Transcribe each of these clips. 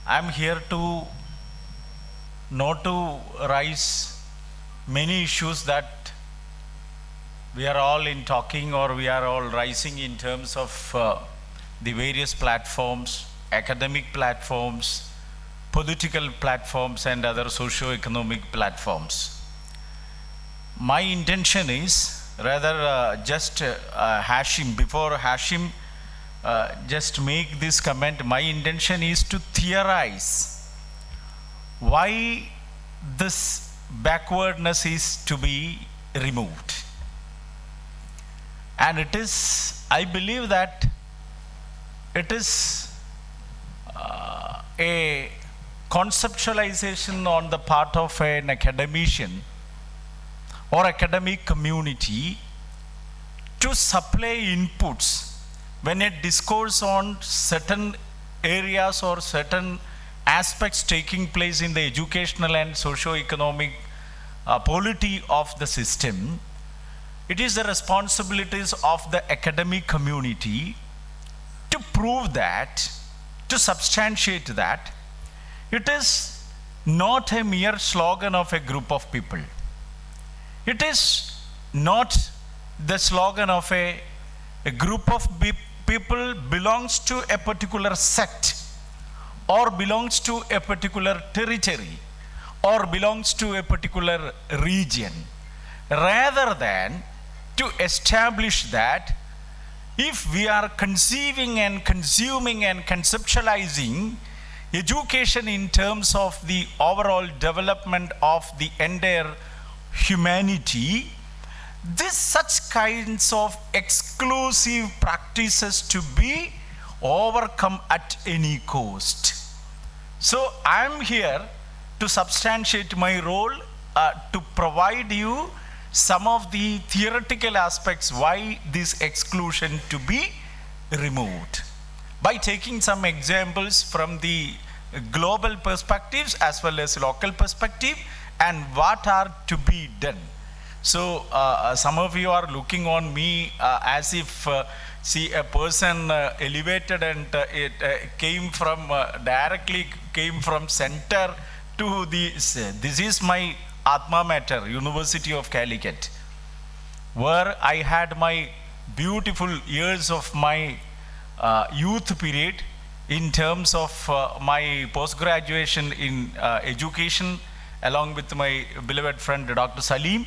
I'm here to not to raise many issues that we are all in talking or we are all rising in terms of the various platforms, academic platforms, political platforms and other socio-economic platforms. My intention is rather just Hashim, before Hashim just make this comment, my intention is to theorize why this backwardness is to be removed. And it is, I believe that it is a conceptualization on the part of an academician or academic community to supply inputs when a discourse on certain areas or certain aspects taking place in the educational and socio-economic polity of the system. It is the responsibilities of the academic community to prove that, to substantiate that, it is not a mere slogan of a group of people. It is not the slogan of a group of people belongs to a particular sect or belongs to a particular territory or belongs to a particular region, rather than to establish that if we are conceiving and consuming and conceptualizing education in terms of the overall development of the entire humanity, such kinds of exclusive practices to be overcome at any cost. So I am here to substantiate my role, to provide you some of the theoretical aspects why this exclusion to be removed, by taking some examples from the global perspectives as well as local perspective and what are to be done. So some of you are looking on me as if see a person elevated and it came from directly came from center to this is my Atma Mater, University of Calicut, where I had my beautiful years of my youth period in terms of my post-graduation in education along with my beloved friend Dr. Salim.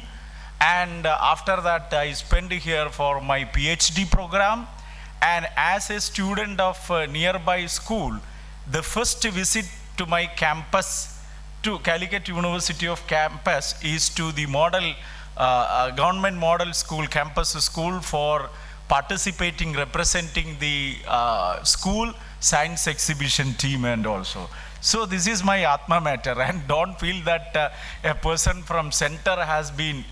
And after that I spent here for my PhD program, and as a student of nearby school, the first visit to my campus, to Calicut University of campus, is to the model government model school, campus school, for participating, representing the school science exhibition team and also. So this is my Atma Mater, and don't feel that a person from center has been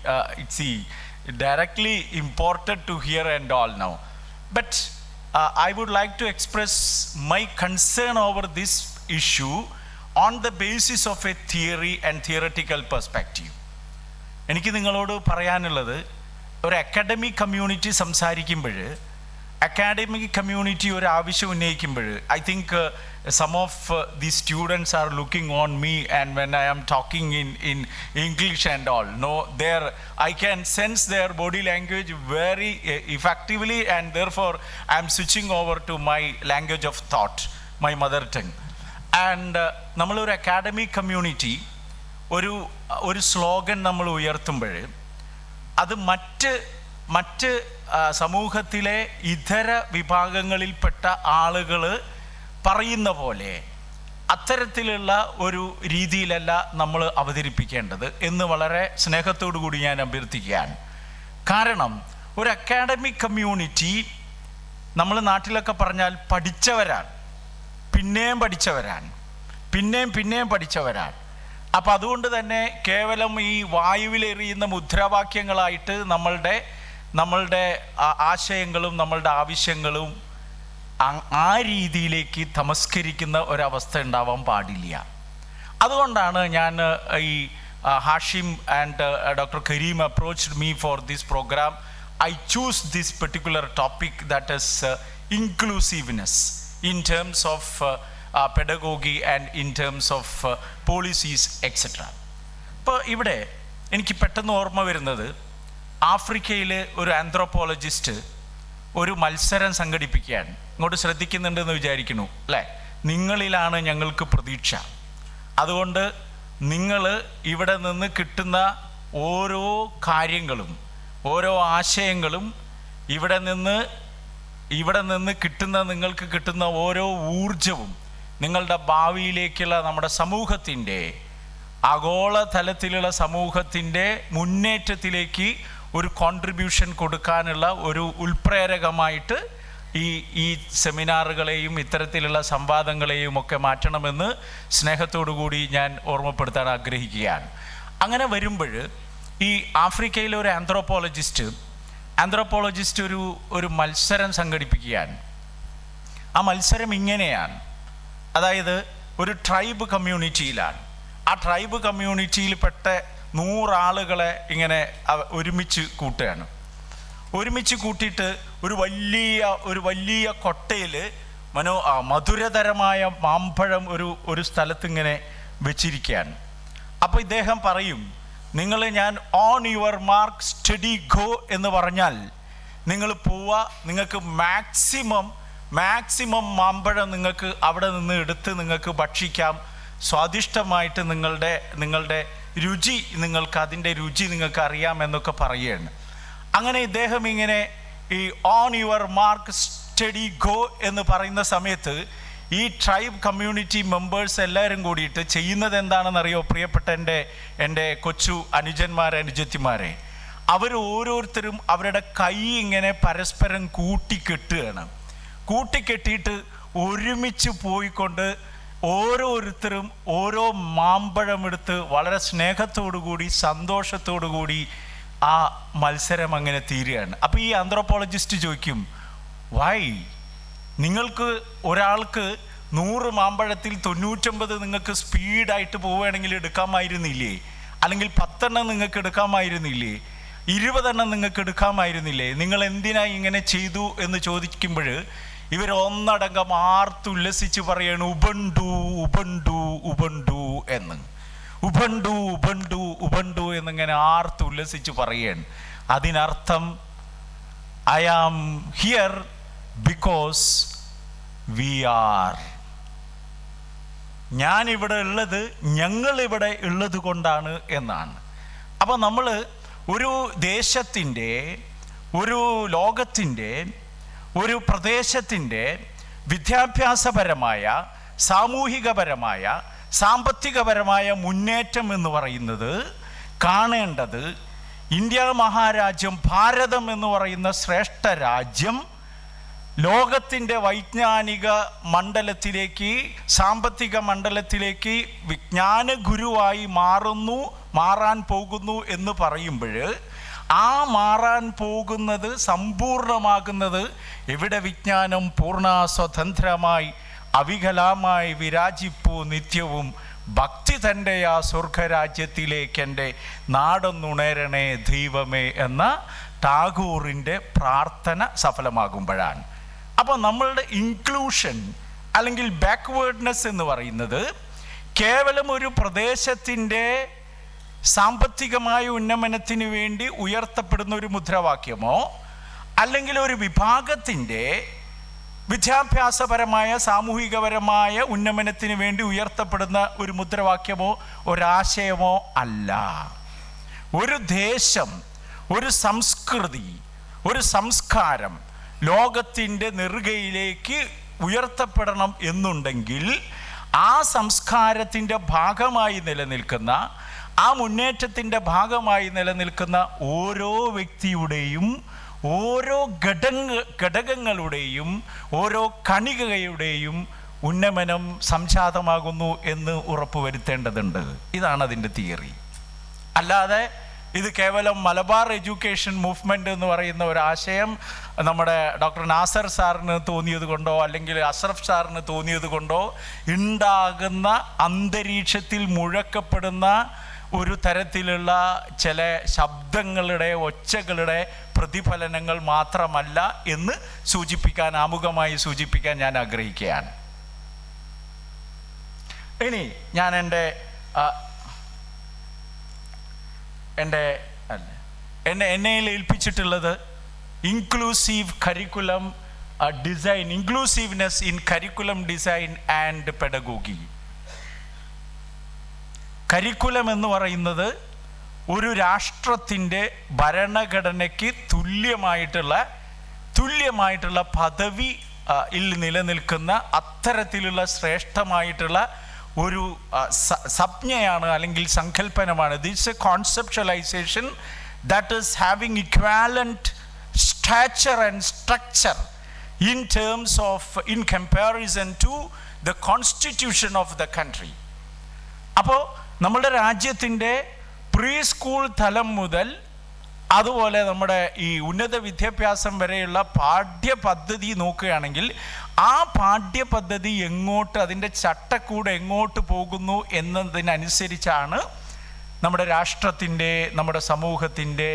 directly imported to here and all now. But I would like to express my concern over this issue on the basis of a theory and theoretical perspective. എനിക്ക് നിങ്ങളോട് പറയാനുള്ളത്, ഒരു academic community സംസാരിക്കുമ്പോൾ, academic community ഒരു ആവശ്യം ഉന്നയിക്കുമ്പോൾ, I think some of the students are looking on me, and when I am talking in English and all, no, there I can sense their body language very effectively, and therefore I am switching over to my language of thought, my mother tongue. And നമ്മളൊരു academic community ഒരു slogan നമ്മൾ ഉയർത്തുമ്പോൾ, അത് മറ്റ് സമൂഹത്തിലെ ഇതര വിഭാഗങ്ങളിൽപ്പെട്ട ആളുകൾ പറയുന്ന പോലെ അത്തരത്തിലുള്ള ഒരു രീതിയിലല്ല നമ്മൾ അവതരിപ്പിക്കേണ്ടത് എന്ന് വളരെ സ്നേഹത്തോടു കൂടി ഞാൻ അഭ്യർത്ഥിക്കുകയാണ്. കാരണം ഒരു അക്കാഡമിക് കമ്മ്യൂണിറ്റി, നമ്മൾ നാട്ടിലൊക്കെ പറഞ്ഞാൽ പഠിച്ചവരാണ്, പിന്നെയും പഠിച്ചവരാണ്, പിന്നെയും പഠിച്ചവരാണ്. അപ്പം അതുകൊണ്ട് തന്നെ കേവലം ഈ വായുവിലെറിയുന്ന മുദ്രാവാക്യങ്ങളായിട്ട് നമ്മളുടെ ആശയങ്ങളും നമ്മളുടെ ആവശ്യങ്ങളും ആ രീതിയിലേക്ക് തമസ്കരിക്കുന്ന ഒരവസ്ഥ ഉണ്ടാവാൻ പാടില്ല. അതുകൊണ്ടാണ് ഞാൻ ഈ Hashim and Dr. Kareem approached me for this program. I choose this particular topic, that is inclusiveness in terms of pedagogy and in terms of policies etcetera. ഇപ്പോൾ ഇവിടെ എനിക്ക് പെട്ടെന്ന് ഓർമ്മ വരുന്നത്, ആഫ്രിക്കയിൽ ഒരു ആന്ത്രോപോളജിസ്റ്റ് ഒരു മത്സരം സംഘടിപ്പിക്കുകയാണ്. ഇങ്ങോട്ട് ശ്രദ്ധിക്കുന്നുണ്ടെന്ന് വിചാരിക്കുന്നു അല്ലേ? നിങ്ങളിലാണ് ഞങ്ങൾക്ക് പ്രതീക്ഷ, അതുകൊണ്ട് നിങ്ങൾ ഇവിടെ നിന്ന് കിട്ടുന്ന ഓരോ കാര്യങ്ങളും ഓരോ ആശയങ്ങളും ഇവിടെ നിന്ന് കിട്ടുന്ന നിങ്ങൾക്ക് കിട്ടുന്ന ഓരോ ഊർജവും നിങ്ങളുടെ ഭാവിയിലേക്കുള്ള നമ്മുടെ സമൂഹത്തിൻ്റെ ആഗോളതലത്തിലുള്ള സമൂഹത്തിൻ്റെ മുന്നേറ്റത്തിലേക്ക് ഒരു കോൺട്രിബ്യൂഷൻ കൊടുക്കാനുള്ള ഒരു ഉൾപ്രേരകമായിട്ട് ഈ സെമിനാറുകളെയും ഇത്തരത്തിലുള്ള സംവാദങ്ങളെയും ഒക്കെ മാറ്റണമെന്ന് സ്നേഹത്തോടു കൂടി ഞാൻ ഓർമ്മപ്പെടുത്താൻ ആഗ്രഹിക്കുകയാണ്. അങ്ങനെ വരുമ്പോൾ ഈ ആഫ്രിക്കയിലെ ഒരു ആന്ത്രോപോളജിസ്റ്റ് ഒരു മത്സരം സംഘടിപ്പിക്കുകയാണ്. ആ മത്സരം ഇങ്ങനെയാണ്, അതായത് ഒരു ട്രൈബ് കമ്മ്യൂണിറ്റിയിലാണ്. ആ ട്രൈബ് കമ്മ്യൂണിറ്റിയിൽപ്പെട്ട 100 ആളുകളെ ഇങ്ങനെ ഒരുമിച്ച് കൂട്ടുകയാണ്. ഒരുമിച്ച് കൂട്ടിയിട്ട് ഒരു വലിയ കൊട്ടയിൽ മധുരതരമായ മാമ്പഴം ഒരു സ്ഥലത്ത് ഇങ്ങനെ വെച്ചിരിക്കുകയാണ്. അപ്പോൾ ഇദ്ദേഹം പറയും, ഞാൻ on your mark study go എന്ന് പറഞ്ഞാൽ നിങ്ങൾ പോവുക, നിങ്ങൾക്ക് മാക്സിമം മാമ്പഴം നിങ്ങൾക്ക് അവിടെ നിന്ന് എടുത്ത് നിങ്ങൾക്ക് ഭക്ഷിക്കാം, സ്വാദിഷ്ടമായിട്ട് നിങ്ങളുടെ രുചി അതിൻ്റെ രുചി നിങ്ങൾക്ക് അറിയാമെന്നൊക്കെ പറയുകയാണ്. അങ്ങനെ ഇദ്ദേഹം ഇങ്ങനെ ഈ on your mark study go എന്ന് പറയുന്ന സമയത്ത് ഈ ട്രൈബ് കമ്മ്യൂണിറ്റി മെമ്പേഴ്സ് എല്ലാവരും കൂടിയിട്ട് ചെയ്യുന്നത് എന്താണെന്നറിയോ പ്രിയപ്പെട്ട എൻ്റെ കൊച്ചു അനുജന്മാരെ, അവർ ഓരോരുത്തരും അവരുടെ കൈ ഇങ്ങനെ പരസ്പരം കൂട്ടിക്കെട്ടിയിട്ട് ഒരുമിച്ച് പോയിക്കൊണ്ട് ഓരോരുത്തരും ഓരോ മാമ്പഴമെടുത്ത് വളരെ സ്നേഹത്തോടു കൂടി സന്തോഷത്തോടു കൂടി ആ മത്സരം അങ്ങനെ തീരുകയാണ്. അപ്പോൾ ഈ ആന്ത്രോപോളജിസ്റ്റ് ചോദിക്കും, വൈ നിങ്ങൾക്ക് ഒരാൾക്ക് 100 മാമ്പഴത്തിൽ 99 നിങ്ങൾക്ക് സ്പീഡായിട്ട് പോവുകയാണെങ്കിൽ എടുക്കാമായിരുന്നില്ലേ? അല്ലെങ്കിൽ 10 എണ്ണം നിങ്ങൾക്ക് എടുക്കാമായിരുന്നില്ലേ? 20 എണ്ണം നിങ്ങൾക്ക് എടുക്കാമായിരുന്നില്ലേ? നിങ്ങൾ എന്തിനാ ഇങ്ങനെ ചെയ്തു എന്ന് ചോദിക്കുമ്പോൾ ഇവർ ഒന്നടങ്കം ആർത്തുല്ലസിച്ച് പറയാണ് ഉബണ്ടു ഉബണ്ടു ഉബണ്ടു എന്ന്. ഉബണ്ടു എന്നിങ്ങനെ ആർത്തുല്ലസിച്ച് പറയുകയാണ്. അതിനർത്ഥം I am here because we are, ഞങ്ങളിവിടെ ഉള്ളത് കൊണ്ടാണ് എന്നാണ്. അപ്പോൾ നമ്മൾ ഒരു ദേശത്തിൻ്റെ, ഒരു ലോകത്തിൻ്റെ, ഒരു പ്രദേശത്തിൻ്റെ വിദ്യാഭ്യാസപരമായ, സാമൂഹികപരമായ, സാമ്പത്തികപരമായ മുന്നേറ്റം എന്ന് പറയുന്നത് കാണേണ്ടത് ഇന്ത്യ മഹാരാജ്യം, ഭാരതം എന്ന് പറയുന്ന ശ്രേഷ്ഠ രാജ്യം ലോകത്തിൻ്റെ വൈജ്ഞാനിക മണ്ഡലത്തിലേക്ക്, സാമ്പത്തിക മണ്ഡലത്തിലേക്ക് വിജ്ഞാന ഗുരുവായി മാറാൻ പോകുന്നു എന്ന് പറയുമ്പോൾ ആ മാറാൻ പോകുന്നത്, സമ്പൂർണമാകുന്നത് എവിടെ വിജ്ഞാനം പൂർണ്ണ സ്വതന്ത്രമായി അവികലമായി വിരാജിപ്പൂ നിത്യവും ഭക്തി തൻ്റെ ആ സ്വർഗരാജ്യത്തിലേക്കെൻ്റെ നാടൊന്നുണരണേ ദൈവമേ എന്ന ടാഗോറിൻ്റെ പ്രാർത്ഥന സഫലമാകുമ്പോഴാണ്. അപ്പോൾ നമ്മളുടെ ഇൻക്ലൂഷൻ അല്ലെങ്കിൽ ബാക്ക്വേർഡ്നെസ് എന്ന് പറയുന്നത് കേവലം ഒരു പ്രദേശത്തിൻ്റെ സാമ്പത്തികമായ ഉന്നമനത്തിന് വേണ്ടി ഉയർത്തപ്പെടുന്ന ഒരു മുദ്രാവാക്യമോ അല്ലെങ്കിൽ ഒരു വിഭാഗത്തിൻ്റെ വിദ്യാഭ്യാസപരമായ, സാമൂഹികപരമായ ഉന്നമനത്തിന് വേണ്ടി ഉയർത്തപ്പെടുന്ന ഒരു മുദ്രാവാക്യമോ ഒരാശയമോ അല്ല. ഒരു ദേശം, ഒരു സംസ്കൃതി, ഒരു സംസ്കാരം ലോകത്തിൻ്റെ നെറുകയിലേക്ക് ഉയർത്തപ്പെടണം എന്നുണ്ടെങ്കിൽ ആ സംസ്കാരത്തിൻ്റെ ഭാഗമായി നിലനിൽക്കുന്ന, ആ മുന്നേറ്റത്തിൻ്റെ ഭാഗമായി നിലനിൽക്കുന്ന ഓരോ വ്യക്തിയുടെയും, ഓരോ ഘടകങ്ങളുടെയും, ഓരോ കണികയുടെയും ഉന്നമനം സംജാതമാകുന്നു എന്ന് ഉറപ്പുവരുത്തേണ്ടതുണ്ട്. ഇതാണ് അതിൻ്റെ തിയറി. അല്ലാതെ ഇത് കേവലം മലബാർ എഡ്യൂക്കേഷൻ മൂവ്മെൻ്റ് എന്ന് പറയുന്ന ഒരാശയം നമ്മുടെ ഡോക്ടർ നാസർ സാറിന് തോന്നിയത് കൊണ്ടോ അല്ലെങ്കിൽ അഷ്റഫ് സാറിന് തോന്നിയത് കൊണ്ടോ ഉണ്ടാകുന്ന അന്തരീക്ഷത്തിൽ മുഴക്കപ്പെടുന്ന ഒരു തരത്തിലുള്ള ചില ശബ്ദങ്ങളുടെ, ഒച്ചകളുടെ പ്രതിഫലനങ്ങൾ മാത്രമല്ല എന്ന് ആമുഖമായി സൂചിപ്പിക്കാൻ ഞാൻ ആഗ്രഹിക്കുകയാണ്. ഇനി ഞാൻ എന്നെ ഏൽപ്പിച്ചിട്ടുള്ളത് inclusive curriculum design, inclusiveness in curriculum design and pedagogy. Curriculum എന്ന് പറയുന്നത് ഒരു രാഷ്ട്രത്തിൻ്റെ ഭരണഘടനയ്ക്ക് തുല്യമായിട്ടുള്ള പദവി നിലനിൽക്കുന്ന അത്തരത്തിലുള്ള ശ്രേഷ്ഠമായിട്ടുള്ള ഒരു സംജ്ഞയാണ് അല്ലെങ്കിൽ സങ്കല്പനമാണ്. This a conceptualisation that is having equivalent stature and structure in comparison to the constitution of the country. അപ്പോൾ നമ്മുടെ രാജ്യത്തിൻ്റെ പ്രീ സ്കൂൾ തലം മുതൽ അതുപോലെ നമ്മുടെ ഈ ഉന്നത വിദ്യാഭ്യാസം വരെയുള്ള പാഠ്യപദ്ധതി നോക്കുകയാണെങ്കിൽ ആ പാഠ്യപദ്ധതി അതിൻ്റെ ചട്ടക്കൂട് എങ്ങോട്ട് പോകുന്നു എന്നതിനനുസരിച്ചാണ് നമ്മുടെ രാഷ്ട്രത്തിൻ്റെ, നമ്മുടെ സമൂഹത്തിൻ്റെ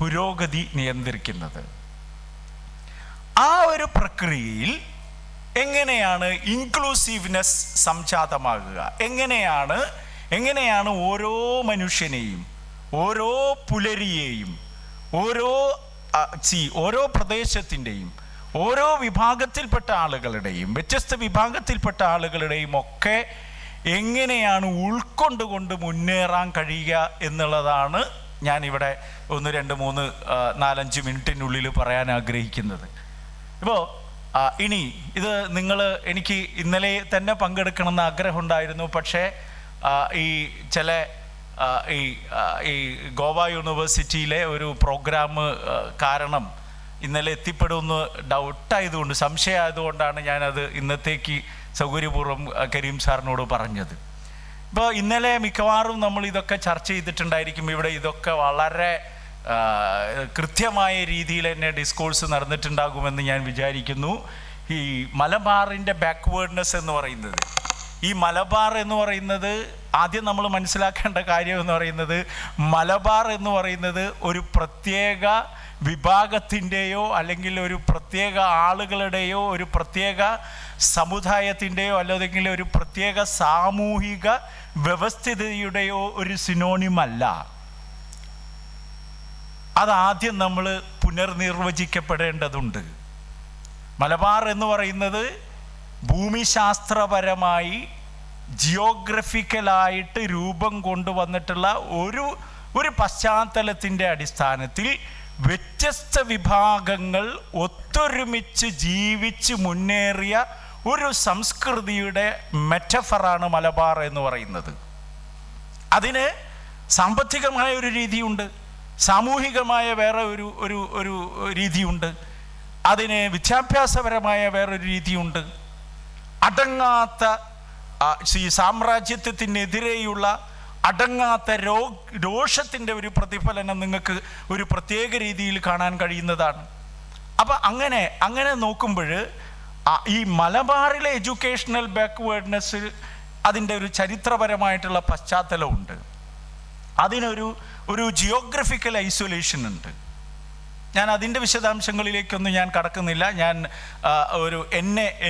പുരോഗതി നിയന്ത്രിക്കുന്നത്. ആ ഒരു പ്രക്രിയയിൽ എങ്ങനെയാണ് ഇൻക്ലൂസീവ്നെസ് സംജാതമാകുക? എങ്ങനെയാണ് ഓരോ മനുഷ്യനെയും, ഓരോ പുലരിയെയും, ഓരോ പ്രദേശത്തിൻ്റെയും, ഓരോ വിഭാഗത്തിൽപ്പെട്ട ആളുകളുടെയും, വ്യത്യസ്ത വിഭാഗത്തിൽപ്പെട്ട ആളുകളുടെയും ഒക്കെ എങ്ങനെയാണ് ഉൾക്കൊണ്ടുകൊണ്ട് മുന്നേറാൻ കഴിയുക എന്നുള്ളതാണ് ഞാനിവിടെ 1, 2, 3, 4, 5 മിനിറ്റിനുള്ളിൽ പറയാൻ ആഗ്രഹിക്കുന്നത്. ഇപ്പോൾ ഇനി ഇത് എനിക്ക് ഇന്നലെ തന്നെ പങ്കെടുക്കണമെന്ന് ആഗ്രഹമുണ്ടായിരുന്നു. പക്ഷേ ഈ ഗോവ യൂണിവേഴ്സിറ്റിയിലെ ഒരു പ്രോഗ്രാം കാരണം ഇന്നലെ എത്തിപ്പെടുമെന്ന് ഡൗട്ടായതുകൊണ്ട്, സംശയമായതുകൊണ്ടാണ് ഞാനത് ഇന്നത്തേക്ക് സൗകര്യപൂർവ്വം കരീം സാറിനോട് പറഞ്ഞത്. ഇപ്പോൾ ഇന്നലെ മിക്കവാറും നമ്മൾ ഇതൊക്കെ ചർച്ച ചെയ്തിട്ടുണ്ടായിരിക്കും. ഇവിടെ ഇതൊക്കെ വളരെ കൃത്യമായ രീതിയിൽ തന്നെ ഡിസ്കോഴ്സ് നടന്നിട്ടുണ്ടാകുമെന്ന് ഞാൻ വിചാരിക്കുന്നു. ഈ മലബാറിൻ്റെ ബാക്ക്വേർഡ്നെസ് എന്ന് പറയുന്നത്, ഈ മലബാർ എന്ന് പറയുന്നത് ആദ്യം നമ്മൾ മനസ്സിലാക്കേണ്ട കാര്യം എന്ന് പറയുന്നത്, മലബാർ എന്ന് പറയുന്നത് ഒരു പ്രത്യേക വിഭാഗത്തിൻ്റെയോ അല്ലെങ്കിൽ ഒരു പ്രത്യേക ആളുകളുടെയോ ഒരു പ്രത്യേക സമുദായത്തിൻ്റെയോ അല്ലെങ്കിൽ ഒരു പ്രത്യേക സാമൂഹിക വ്യവസ്ഥിതിയുടെയോ ഒരു സിനോണിമല്ല. അതാദ്യം നമ്മൾ പുനർനിർവചിക്കപ്പെടേണ്ടതുണ്ട്. മലബാർ എന്ന് പറയുന്നത് ഭൂമിശാസ്ത്രപരമായി ജിയോഗ്രഫിക്കലായിട്ട് രൂപം കൊണ്ടുവന്നിട്ടുള്ള ഒരു പശ്ചാത്തലത്തിൻ്റെ അടിസ്ഥാനത്തിൽ വ്യത്യസ്ത വിഭാഗങ്ങൾ ഒത്തൊരുമിച്ച് ജീവിച്ച് മുന്നേറിയ ഒരു സംസ്കൃതിയുടെ മെറ്റഫറാണ് മലബാർ എന്ന് പറയുന്നത്. അതിന് സാമ്പത്തികമായ ഒരു രീതിയുണ്ട്, സാമൂഹികമായ വേറെ ഒരു രീതിയുണ്ട്, അതിന് വിദ്യാഭ്യാസപരമായ വേറൊരു രീതിയുണ്ട്. അടങ്ങാത്ത ഈ സാമ്രാജ്യത്വത്തിനെതിരെയുള്ള അടങ്ങാത്ത രോഷത്തിൻ്റെ ഒരു പ്രതിഫലനം നിങ്ങൾക്ക് ഒരു പ്രത്യേക രീതിയിൽ കാണാൻ കഴിയുന്നതാണ്. അപ്പം അങ്ങനെ നോക്കുമ്പോൾ ഈ മലബാറിലെ എഡ്യൂക്കേഷണൽ ബാക്ക്വേർഡ്നെസ് അതിൻ്റെ ഒരു ചരിത്രപരമായിട്ടുള്ള പശ്ചാത്തലമുണ്ട്. അതിനൊരു ജിയോഗ്രഫിക്കൽ ഐസൊലേഷൻ ഉണ്ട്. ഞാൻ അതിൻ്റെ വിശദാംശങ്ങളിലേക്കൊന്നും ഞാൻ കടക്കുന്നില്ല. ഞാൻ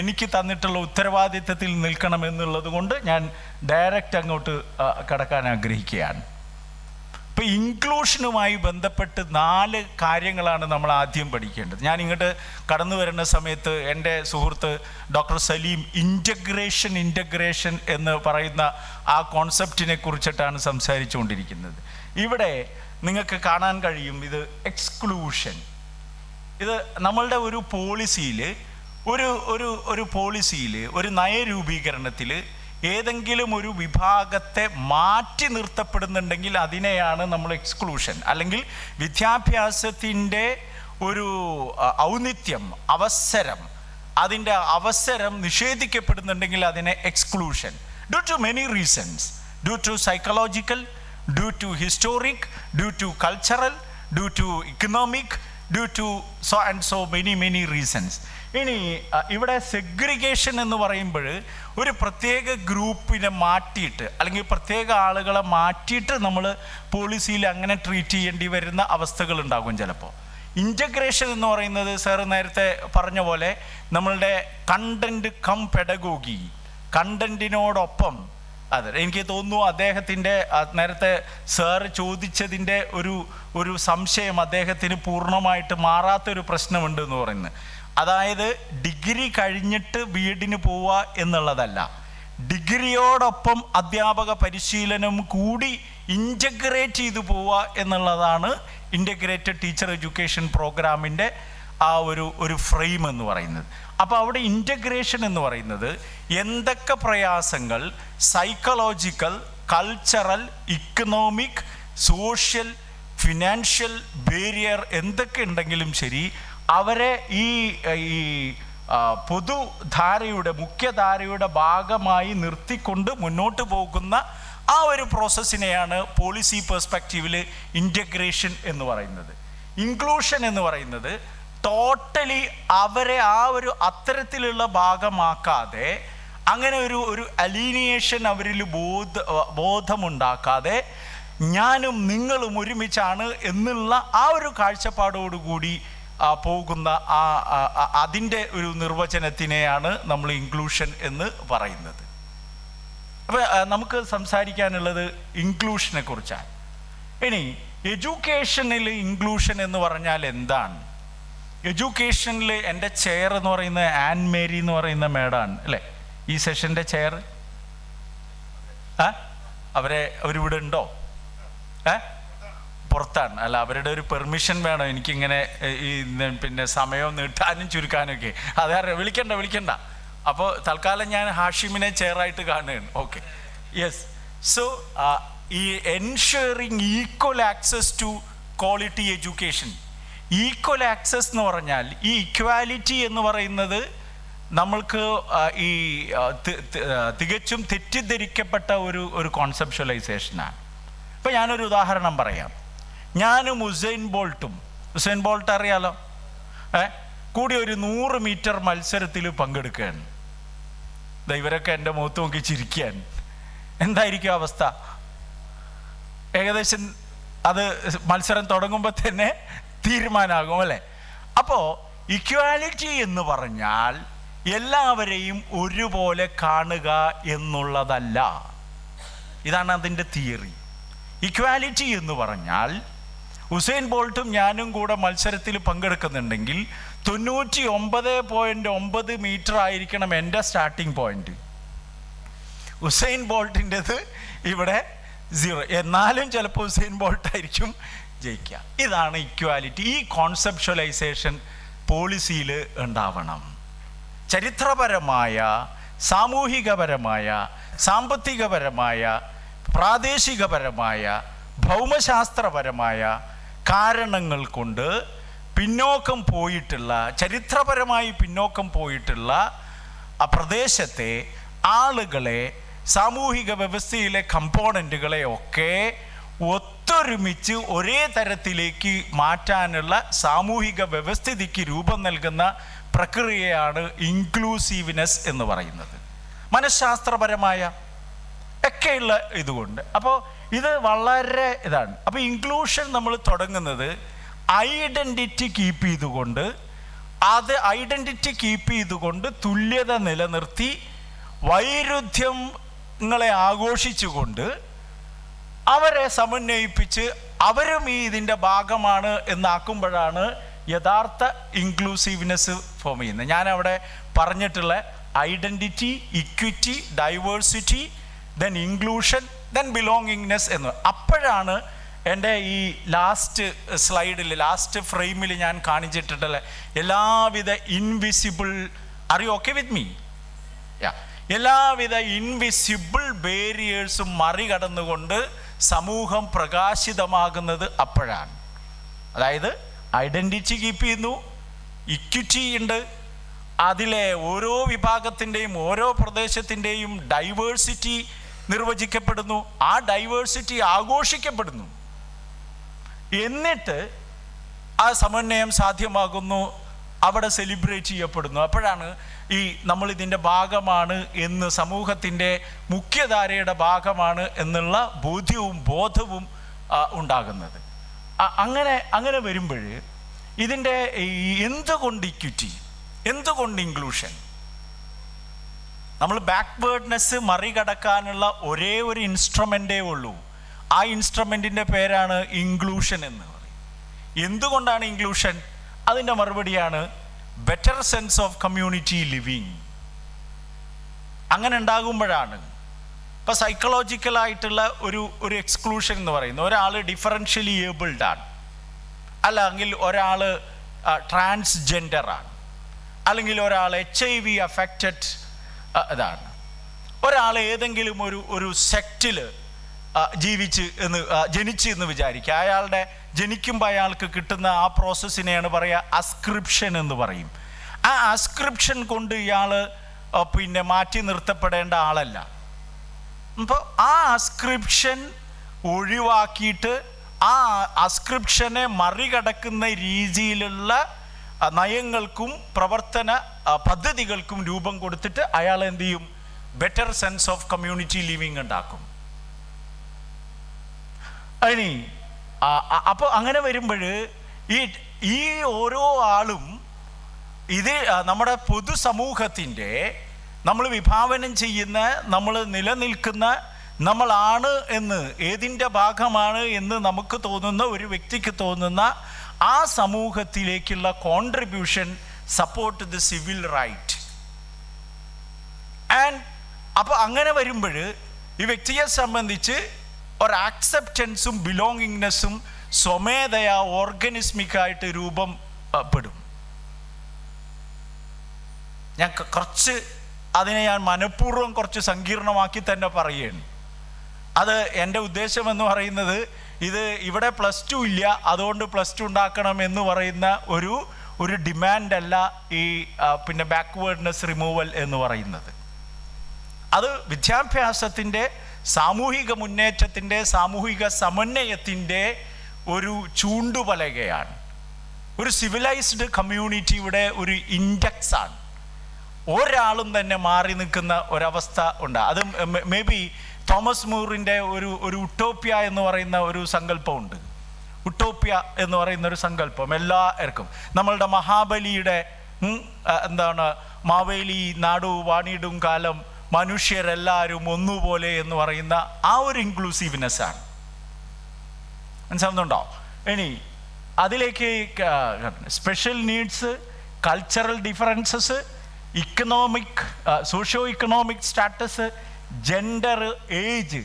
എനിക്ക് തന്നിട്ടുള്ള ഉത്തരവാദിത്തത്തിൽ നിൽക്കണമെന്നുള്ളത് കൊണ്ട് ഞാൻ ഡയറക്റ്റ് അങ്ങോട്ട് കടക്കാൻ ആഗ്രഹിക്കുകയാണ്. ഇപ്പോൾ ഇൻക്ലൂഷനുമായി ബന്ധപ്പെട്ട് 4 കാര്യങ്ങളാണ് നമ്മൾ ആദ്യം പഠിക്കേണ്ടത്. ഞാൻ ഇങ്ങോട്ട് കടന്നു വരുന്ന സമയത്ത് എൻ്റെ സുഹൃത്ത് ഡോക്ടർ സലീം ഇൻ്റഗ്രേഷൻ എന്ന് പറയുന്ന ആ കോൺസെപ്റ്റിനെ കുറിച്ചിട്ടാണ് സംസാരിച്ചുകൊണ്ടിരിക്കുന്നത്. ഇവിടെ നിങ്ങൾക്ക് കാണാൻ കഴിയും, ഇത് എക്സ്ക്ലൂഷൻ. ഇത് നമ്മളുടെ ഒരു പോളിസിയിൽ ഒരു നയരൂപീകരണത്തിൽ ഏതെങ്കിലും ഒരു വിഭാഗത്തെ മാറ്റി നിർത്തപ്പെടുന്നുണ്ടെങ്കിൽ അതിനെയാണ് നമ്മൾ എക്സ്ക്ലൂഷൻ, അല്ലെങ്കിൽ വിദ്യാഭ്യാസത്തിൻ്റെ ഒരു ഔന്നിത്യം, അതിൻ്റെ അവസരം നിഷേധിക്കപ്പെടുന്നുണ്ടെങ്കിൽ അതിനെ exclusion. Due to many reasons, due to psychological, due to historic, due to cultural, due to economic, due to so many reasons. ഇനി ഇവിടെ സെഗ്രിഗേഷൻ എന്ന് പറയുമ്പോൾ ഒരു പ്രത്യേക ഗ്രൂപ്പിനെ മാറ്റിയിട്ട് അല്ലെങ്കിൽ പ്രത്യേക ആളുകളെ മാറ്റിയിട്ട് നമ്മൾ പോളിസിയിൽ അങ്ങനെ ട്രീറ്റ് ചെയ്യേണ്ടി വരുന്ന അവസ്ഥകളുണ്ടാകും ചിലപ്പോൾ. ഇൻ്റഗ്രേഷൻ എന്ന് പറയുന്നത് സാർ നേരത്തെ പറഞ്ഞ പോലെ നമ്മളുടെ കണ്ടൻറ്റ് കം പെഡഗോഗി, കണ്ടൻറ്റിനോടൊപ്പം അതെ, എനിക്ക് തോന്നുന്നു അദ്ദേഹത്തിൻ്റെ നേരത്തെ സാർ ചോദിച്ചതിൻ്റെ ഒരു സംശയം അദ്ദേഹത്തിന് പൂർണ്ണമായിട്ട് മാറാത്തൊരു പ്രശ്നമുണ്ട് എന്ന് പറയുന്നത്. അതായത് ഡിഗ്രി കഴിഞ്ഞിട്ട് ബി.എഡിന് പോവുക എന്നുള്ളതല്ല, ഡിഗ്രിയോടൊപ്പം അധ്യാപക പരിശീലനം കൂടി ഇൻ്റഗ്രേറ്റ് ചെയ്തു പോവുക എന്നുള്ളതാണ് ഇൻ്റഗ്രേറ്റഡ് ടീച്ചർ എഡ്യൂക്കേഷൻ പ്രോഗ്രാമിൻ്റെ ആ ഒരു ഫ്രെയിം എന്ന് പറയുന്നത്. അപ്പോൾ അവിടെ ഇൻ്റഗ്രേഷൻ എന്ന് പറയുന്നത് എന്തൊക്കെ പ്രയാസങ്ങൾ psychological, cultural, economic, social, financial barrier എന്തൊക്കെ ഉണ്ടെങ്കിലും ശരി, അവരെ ഈ പൊതുധാരയുടെ മുഖ്യധാരയുടെ ഭാഗമായി നിർത്തിക്കൊണ്ട് മുന്നോട്ട് പോകുന്ന ആ ഒരു പ്രോസസ്സിനെയാണ് പോളിസി പെർസ്പെക്റ്റീവിൽ ഇൻ്റഗ്രേഷൻ എന്ന് പറയുന്നത്. ഇൻക്ലൂഷൻ എന്ന് പറയുന്നത് ടോട്ടലി അവരെ ആ ഒരു അത്തരത്തിലുള്ള ഭാഗമാക്കാതെ, അങ്ങനെ ഒരു അലീനിയേഷൻ അവരിൽ ബോധമുണ്ടാക്കാതെ ഞാനും നിങ്ങളും ഒരുമിച്ചാണ് എന്നുള്ള ആ ഒരു കാഴ്ചപ്പാടോടുകൂടി പോകുന്ന അതിൻ്റെ ഒരു നിർവചനത്തിനെയാണ് നമ്മൾ ഇൻക്ലൂഷൻ എന്ന് പറയുന്നത്. അപ്പോൾ നമുക്ക് സംസാരിക്കാനുള്ളത് ഇൻക്ലൂഷനെ കുറിച്ചാണ്. ഇനി എഡ്യൂക്കേഷനിൽ ഇൻക്ലൂഷൻ എന്ന് പറഞ്ഞാൽ എന്താണ്? എഡ്യൂക്കേഷനിൽ എൻ്റെ ചെയർ എന്ന് പറയുന്നത് ആൻ മേരി എന്ന് പറയുന്ന മേഡാണ് അല്ലേ ഈ സെഷൻ്റെ ചെയർ? അവരിവിടെ ഉണ്ടോ? പുറത്താണ്. അല്ല, അവരുടെ ഒരു പെർമിഷൻ വേണം എനിക്കിങ്ങനെ ഈ പിന്നെ സമയം നീട്ടാനും ചുരുക്കാനൊക്കെ. അതറിയാം, വിളിക്കണ്ട. അപ്പോൾ തൽക്കാലം ഞാൻ ഹാഷിമിനെ ചെയറായിട്ട് കാണുകയാണ്. Okay, yes. സോ ഈ ensuring equal access to quality education. Equal access എന്ന് പറഞ്ഞാൽ ഈ ഇക്വാലിറ്റി എന്ന് പറയുന്നത് നമ്മൾക്ക് ഈ തികച്ചും തെറ്റിദ്ധരിക്കപ്പെട്ട ഒരു കോൺസെപ്ച്വലൈസേഷനാണ്. ഇപ്പോൾ ഞാനൊരു ഉദാഹരണം പറയാം. ഞാനും ഉസൈൻ ബോൾട്ട് അറിയാലോ, കൂടി ഒരു 100 മീറ്റർ മത്സരത്തിൽ പങ്കെടുക്കുകയാണ്. ഇവരൊക്കെ എൻ്റെ മുഖത്ത് നോക്കി ചിരിക്കുകയാണ്. എന്തായിരിക്കും അവസ്ഥ? ഏകദേശം അത് മത്സരം തുടങ്ങുമ്പോൾ തന്നെ തീരുമാനമാകും അല്ലേ? അപ്പോൾ ഇക്വാലിറ്റി എന്ന് പറഞ്ഞാൽ എല്ലാവരെയും ഒരുപോലെ കാണുക എന്നുള്ളതല്ല. ഇതാണ് അതിൻ്റെ തിയറി. ഇക്വാലിറ്റി എന്ന് പറഞ്ഞാൽ ഉസൈൻ ബോൾട്ടും ഞാനും കൂടെ മത്സരത്തിൽ പങ്കെടുക്കുന്നുണ്ടെങ്കിൽ 99.9 മീറ്റർ ആയിരിക്കണം എൻ്റെ സ്റ്റാർട്ടിംഗ് പോയിന്റ്. ഉസൈൻ ബോൾട്ടിൻ്റെത് ഇവിടെ 0. എന്നാലും ചിലപ്പോൾ ഉസൈൻ ബോൾട്ടായിരിക്കും ജയിക്കുക. ഇതാണ് ഇക്വാലിറ്റി. ഈ കോൺസെപ്ച്വലൈസേഷൻ പോളിസിയിൽ ഉണ്ടാവണം. ചരിത്രപരമായ, സാമൂഹികപരമായ, സാമ്പത്തികപരമായ, പ്രാദേശികപരമായ, ഭൗമശാസ്ത്രപരമായ കാരണങ്ങൾ കൊണ്ട് പിന്നോക്കം പോയിട്ടുള്ള, ചരിത്രപരമായി പിന്നോക്കം പോയിട്ടുള്ള ആ പ്രദേശത്തെ ആളുകളെ, സാമൂഹിക വ്യവസ്ഥയിലെ കമ്പോണൻറ്റുകളെ ഒക്കെ ഒത്തൊരുമിച്ച് ഒരേ തരത്തിലേക്ക് മാറ്റാനുള്ള സാമൂഹിക വ്യവസ്ഥിതിക്ക് രൂപം നൽകുന്ന പ്രക്രിയയാണ് ഇൻക്ലൂസീവ്നെസ് എന്ന് പറയുന്നത്. മനഃശാസ്ത്രപരമായ ഒക്കെയുള്ള ഇതുകൊണ്ട്. അപ്പോൾ ഇത് വളരെ ഇതാണ്. അപ്പോൾ ഇൻക്ലൂഷൻ നമ്മൾ തുടങ്ങുന്നത് ഐഡൻറ്റിറ്റി കീപ്പ് ചെയ്തുകൊണ്ട് തുല്യത നിലനിർത്തി വൈരുദ്ധ്യങ്ങളെ ആഘോഷിച്ചുകൊണ്ട് അവരെ സമന്വയിപ്പിച്ച് അവരും ഇതിൻ്റെ ഭാഗമാണ് എന്നാക്കുമ്പോഴാണ് യഥാർത്ഥ ഇൻക്ലൂസീവ്നെസ് ഫോം ചെയ്യുന്നത്. ഞാനവിടെ പറഞ്ഞിട്ടുള്ള identity, equity, diversity, then inclusion, then belongingness എന്ന്. അപ്പോഴാണ് എൻ്റെ ഈ ലാസ്റ്റ് സ്ലൈഡിൽ, ലാസ്റ്റ് ഫ്രെയിമിൽ ഞാൻ കാണിച്ചിട്ടുള്ള എല്ലാവിധ invisible, are you okay with me? എല്ലാവിധ ഇൻവിസിബിൾ ബാരിയേഴ്സും മറികടന്നുകൊണ്ട് സമൂഹം പ്രകാശിതമാകുന്നത് അപ്പോഴാണ്. അതായത് ഐഡൻറ്റിറ്റി കീപ്പ് ചെയ്യുന്നു, ഇക്വിറ്റി ഉണ്ട്, അതിലെ ഓരോ വിഭാഗത്തിൻ്റെയും ഓരോ പ്രദേശത്തിൻ്റെയും ഡൈവേഴ്സിറ്റി നിർവചിക്കപ്പെടുന്നു, ആ ഡൈവേഴ്സിറ്റി ആഘോഷിക്കപ്പെടുന്നു, എന്നിട്ട് ആ സമന്വയം സാധ്യമാകുന്നു, അവിടെ സെലിബ്രേറ്റ് ചെയ്യപ്പെടുന്നു. അപ്പോഴാണ് ഈ നമ്മളിതിൻ്റെ ഭാഗമാണ് എന്ന്, സമൂഹത്തിൻ്റെ മുഖ്യധാരയുടെ ഭാഗമാണ് എന്നുള്ള ബോധവും ഉണ്ടാകുന്നത്. അങ്ങനെ വരുമ്പോൾ ഇതിൻ്റെ എന്തുകൊണ്ട് ഇക്വിറ്റി, എന്തുകൊണ്ട് ഇൻക്ലൂഷൻ? നമ്മൾ ബാക്ക്വേർഡ്നെസ് മറികടക്കാനുള്ള ഒരേ ഒരു ഇൻസ്ട്രുമെൻ്റേ ഉള്ളൂ. ആ ഇൻസ്ട്രുമെൻറ്റിൻ്റെ പേരാണ് ഇൻക്ലൂഷൻ എന്ന് പറയും. എന്തുകൊണ്ടാണ് ഇൻക്ലൂഷൻ? അതിൻ്റെ മറുപടിയാണ് better sense of community living. അങ്ങനെ ഉണ്ടാകുമ്പോഴാണ് ഇപ്പോൾ സൈക്കോളജിക്കലായിട്ടുള്ള ഒരു എക്സ്ക്ലൂഷൻ എന്ന് പറയുന്നത്, ഒരാൾ ഡിഫറൻഷ്യലി ഏബിൾഡ് ആണ്, അല്ലെങ്കിൽ ഒരാൾ ട്രാൻസ്ജെൻഡറാണ്, അല്ലെങ്കിൽ ഒരാൾ HIV അഫക്റ്റഡ് ഇതാണ്, ഒരാൾ ഏതെങ്കിലും ഒരു സെക്റ്റിൽ ജനിച്ച് എന്ന് വിചാരിക്കുക. അയാളുടെ ജനിക്കുമ്പോൾ അയാൾക്ക് കിട്ടുന്ന ആ പ്രോസസ്സിനെയാണ് പറയുക അസ്ക്രിപ്ഷൻ എന്ന് പറയും. ആ അസ്ക്രിപ്ഷൻ കൊണ്ട് ഇയാൾ പിന്നെ മാറ്റി നിർത്തപ്പെടേണ്ട ആളല്ല. അപ്പോൾ ആ അസ്ക്രിപ്ഷൻ ഒഴിവാക്കിയിട്ട് ആ അസ്ക്രിപ്ഷനെ മറികടക്കുന്ന രീതിയിലുള്ള നയങ്ങൾക്കും പ്രവർത്തന പദ്ധതികൾക്കും രൂപം കൊടുത്തിട്ട് അയാൾ എന്ത് ചെയ്യും? Better sense of community living ഉണ്ടാക്കും. ഇനി അപ്പോൾ അങ്ങനെ വരുമ്പോൾ ഈ ഓരോ ആളും ഇത് നമ്മുടെ പൊതുസമൂഹത്തിൻ്റെ നമ്മൾ വിഭാവനം ചെയ്യുന്ന, നമ്മൾ നിലനിൽക്കുന്ന, നമ്മളാണ് എന്ന്, ഏതിൻ്റെ ഭാഗമാണ് എന്ന് നമുക്ക് തോന്നുന്ന, ഒരു വ്യക്തിക്ക് തോന്നുന്ന ആ സമൂഹത്തിലേക്കുള്ള contribution support the civil right. And അപ്പോൾ അങ്ങനെ വരുമ്പോൾ ഈ വ്യക്തിയെ സംബന്ധിച്ച് ഒരു ആക്സെപ്റ്റൻസും ബിലോങ്ങിങ്നെസ്സും സ്വമേധയാ ഓർഗനിസ്മിക്കായിട്ട് രൂപം പെടും. ഞാൻ കുറച്ച് അതിനെ ഞാൻ മനഃപൂർവ്വം കുറച്ച് സങ്കീർണമാക്കി തന്നെ പറയുകയാണ്. അത് എൻ്റെ ഉദ്ദേശം എന്ന് പറയുന്നത്, ഇത് ഇവിടെ +2 ഇല്ല അതുകൊണ്ട് +2 ഉണ്ടാക്കണം എന്ന് പറയുന്ന ഒരു ഡിമാൻഡല്ല ഈ പിന്നെ ബാക്ക്വേർഡ്നെസ് റിമൂവൽ എന്ന് പറയുന്നത്. അത് വിദ്യാഭ്യാസത്തിൻ്റെ, സാമൂഹിക മുന്നേറ്റത്തിൻ്റെ, സാമൂഹിക സമന്വയത്തിൻ്റെ ഒരു ചൂണ്ടുപലകയാണ്. ഒരു സിവിലൈസ്ഡ് കമ്മ്യൂണിറ്റിയുടെ ഒരു ഇൻഡെക്സാണ്. ഒരാളും തന്നെ മാറി നിൽക്കുന്ന ഒരവസ്ഥ ഉണ്ട്. അത് മേ ബി തോമസ് മൂറിൻ്റെ ഒരു ഉട്ടോപ്യ എന്ന് പറയുന്ന ഒരു സങ്കല്പമുണ്ട്. ഉട്ടോപ്യ എന്ന് പറയുന്ന ഒരു സങ്കല്പം എല്ലാവർക്കും, നമ്മളുടെ മഹാബലിയുടെ എന്താണ്, മാവേലി നാടു വാണിടും കാലം മനുഷ്യരെല്ലാവരും ഒന്നുപോലെ എന്ന് പറയുന്ന ആ ഒരു ഇൻക്ലൂസീവ്നെസ് ആണ്. മനസ്സിലാവുന്നുണ്ടോ? ഇനി അതിലേക്ക് special needs, cultural differences, socio economic status, gender, age,